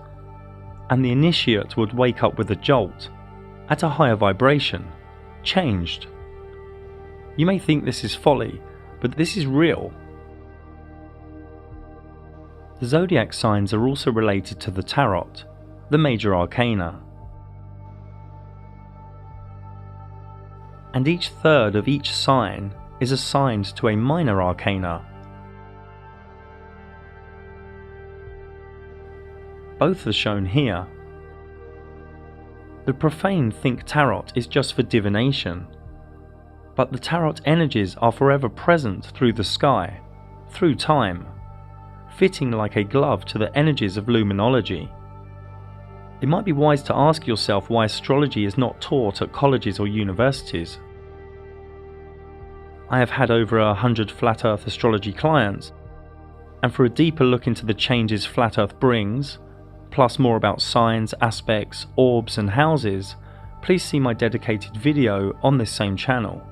and the initiate would wake up with a jolt, at a higher vibration, changed. You may think this is folly, but this is real. The zodiac signs are also related to the tarot, the major arcana. And each third of each sign is assigned to a minor arcana. both are shown here. The profane think tarot is just for divination, but the tarot energies are forever present through the sky, through time, fitting like a glove to the energies of luminology. It might be wise to ask yourself why astrology is not taught at colleges or universities. I have had over 100 Flat Earth astrology clients, and for a deeper look into the changes Flat Earth brings, plus more about signs, aspects, orbs and houses, please see my dedicated video on this same channel.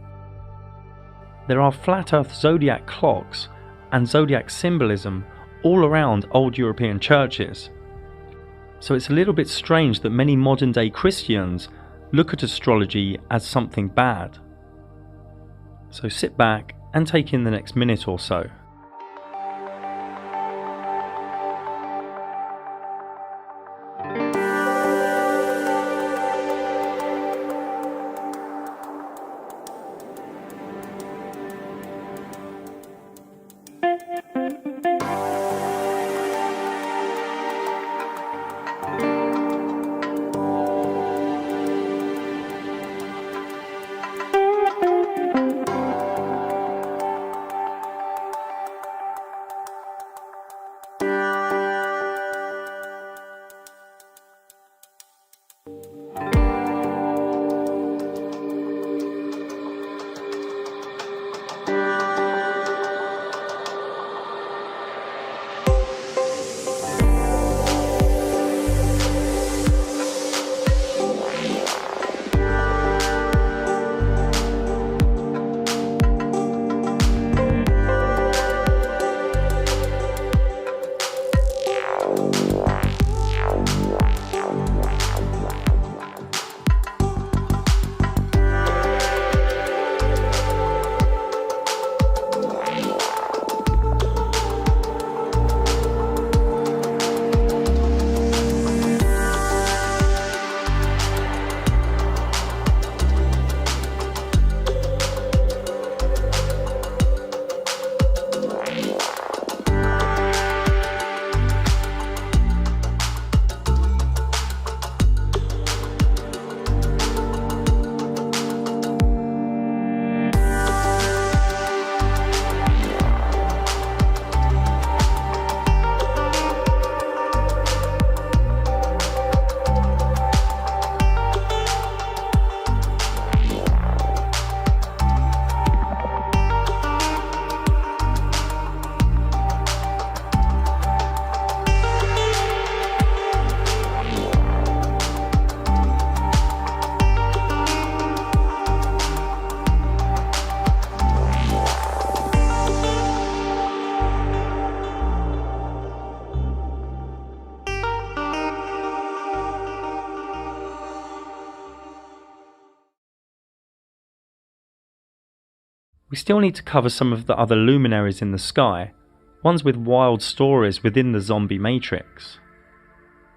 There are Flat Earth zodiac clocks and zodiac symbolism all around old European churches, so it's a little bit strange that many modern day Christians look at astrology as something bad. So sit back and take in the next minute or so. We still need to cover some of the other luminaries in the sky, ones with wild stories within the zombie matrix.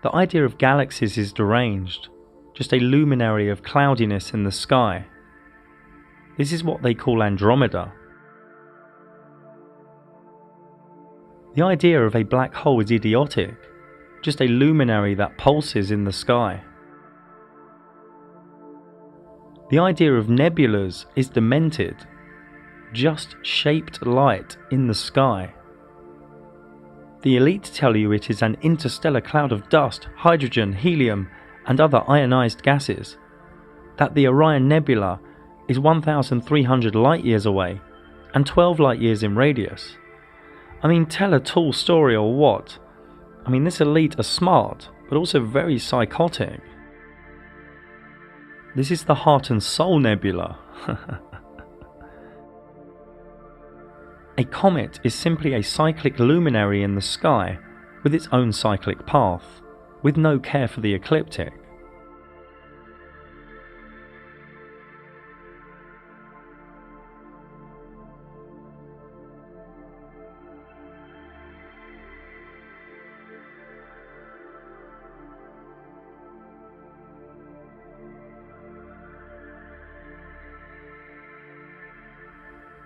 The idea of galaxies is deranged, just a luminary of cloudiness in the sky. This is what they call Andromeda. The idea of a black hole is idiotic, just a luminary that pulses in the sky. The idea of nebulas is demented, just shaped light in the sky. The elite tell you it is an interstellar cloud of dust, hydrogen, helium and other ionized gases, that the Orion Nebula is 1,300 light years away and 12 light years in radius. I mean, tell a tall story or what? I mean, this elite are smart, but also very psychotic. This is the Heart and Soul Nebula. A comet is simply a cyclic luminary in the sky with its own cyclic path, with no care for the ecliptic.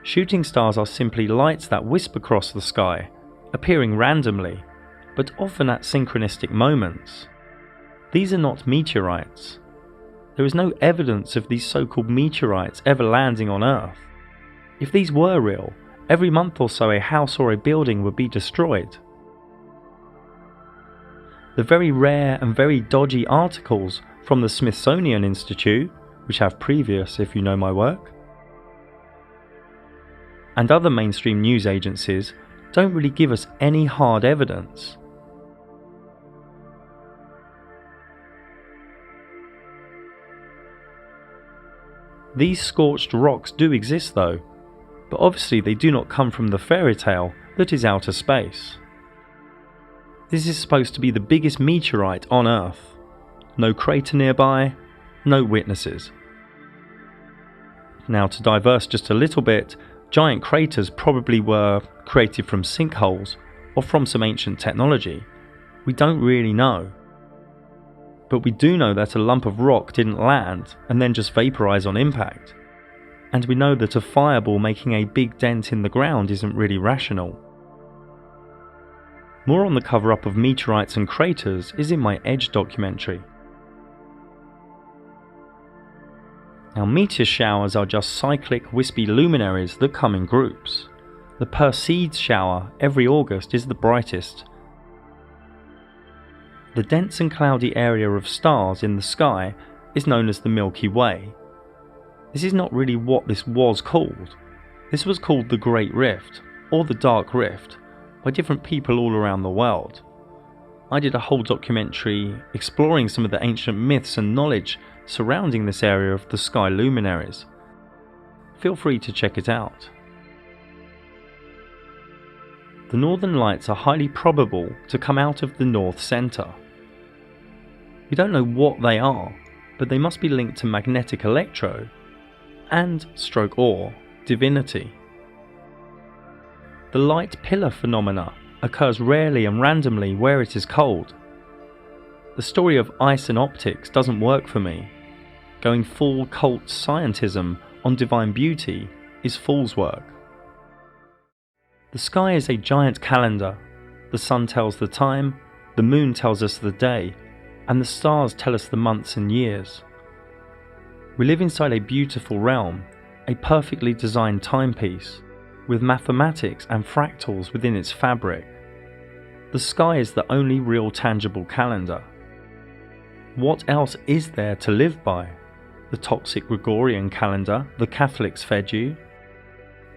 Shooting stars are simply lights that wisp across the sky, appearing randomly, but often at synchronistic moments. These are not meteorites. There is no evidence of these so-called meteorites ever landing on Earth. If these were real, every month or so a house or a building would be destroyed. The very rare and very dodgy articles from the Smithsonian Institute, which have previous if you know my work, and other mainstream news agencies don't really give us any hard evidence. These scorched rocks do exist though, but obviously they do not come from the fairy tale that is outer space. This is supposed to be the biggest meteorite on Earth. No crater nearby, no witnesses. Now, to diverse just a little bit, giant craters probably were created from sinkholes or from some ancient technology. We don't really know. But we do know that a lump of rock didn't land and then just vaporize on impact. And we know that a fireball making a big dent in the ground isn't really rational. More on the cover-up of meteorites and craters is in my Edge documentary. Now, meteor showers are just cyclic, wispy luminaries that come in groups. The Perseids shower every August is the brightest. The dense and cloudy area of stars in the sky is known as the Milky Way. This is not really what this was called. This was called the Great Rift, or the Dark Rift, by different people all around the world. I did a whole documentary exploring some of the ancient myths and knowledge surrounding this area of the sky luminaries. Feel free to check it out. The Northern Lights are highly probable to come out of the North Centre. We don't know what they are, but they must be linked to magnetic electro and /or divinity. The light pillar phenomena occurs rarely and randomly where it is cold. The story of ice and optics doesn't work for me. Going full cult scientism on divine beauty is fool's work. The sky is a giant calendar. The sun tells the time, the moon tells us the day, and the stars tell us the months and years. We live inside a beautiful realm, a perfectly designed timepiece, with mathematics and fractals within its fabric. The sky is the only real tangible calendar. What else is there to live by? The toxic Gregorian calendar the Catholics fed you?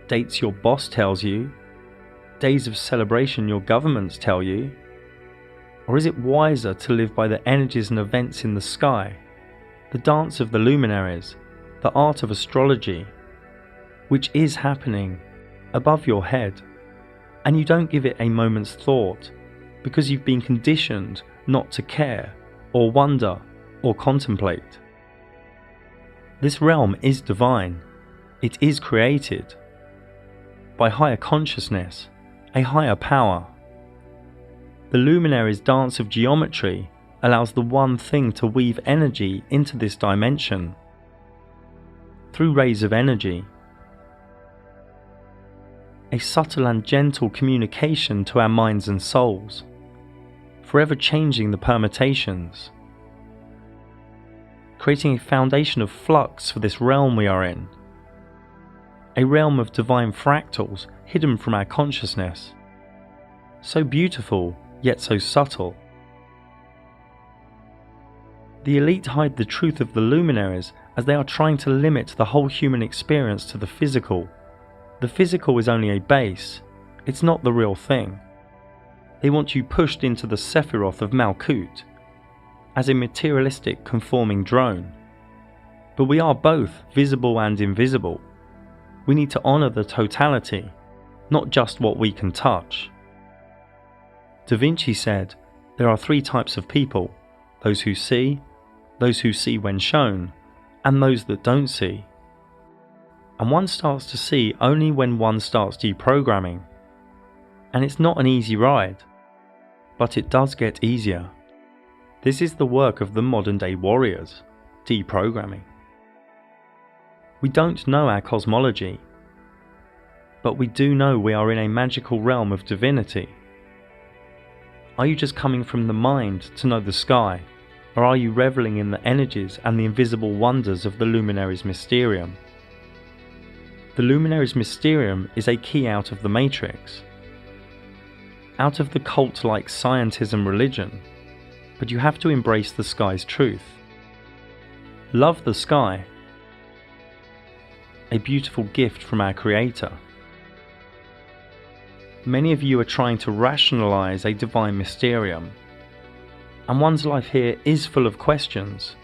Dates your boss tells you? Days of celebration your governments tell you? Or is it wiser to live by the energies and events in the sky, the dance of the luminaries, the art of astrology, which is happening above your head, and you don't give it a moment's thought because you've been conditioned not to care or wonder or contemplate? This realm is divine. It is created by higher consciousness, a higher power. The luminaries' dance of geometry allows the one thing to weave energy into this dimension through rays of energy. A subtle and gentle communication to our minds and souls, forever changing the permutations, creating a foundation of flux for this realm we are in, a realm of divine fractals hidden from our consciousness, so beautiful yet so subtle. The elite hide the truth of the luminaries as they are trying to limit the whole human experience to the physical. The physical is only a base, it's not the real thing. They want you pushed into the Sephiroth of Malkut, as a materialistic conforming drone. But we are both visible and invisible. We need to honour the totality, not just what we can touch. Da Vinci said, there are three types of people: those who see when shown, and those that don't see. And one starts to see only when one starts deprogramming. And it's not an easy ride, but it does get easier. This is the work of the modern day warriors, deprogramming. We don't know our cosmology, but we do know we are in a magical realm of divinity. Are you just coming from the mind to know the sky, or are you reveling in the energies and the invisible wonders of the Luminaries Mysterium? The Luminaries Mysterium is a key out of the Matrix, out of the cult-like scientism religion, but you have to embrace the sky's truth. Love the sky, a beautiful gift from our Creator. Many of you are trying to rationalize a divine mysterium, and one's life here is full of questions,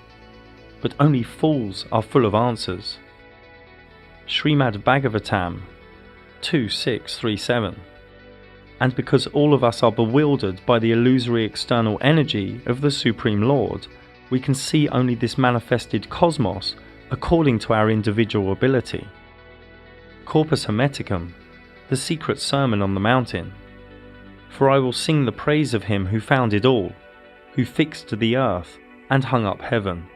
but only fools are full of answers. Srimad Bhagavatam 2.637. And because all of us are bewildered by the illusory external energy of the Supreme Lord, we can see only this manifested cosmos according to our individual ability. Corpus Hermeticum, the secret sermon on the mountain. For I will sing the praise of him who founded all, who fixed the earth and hung up heaven.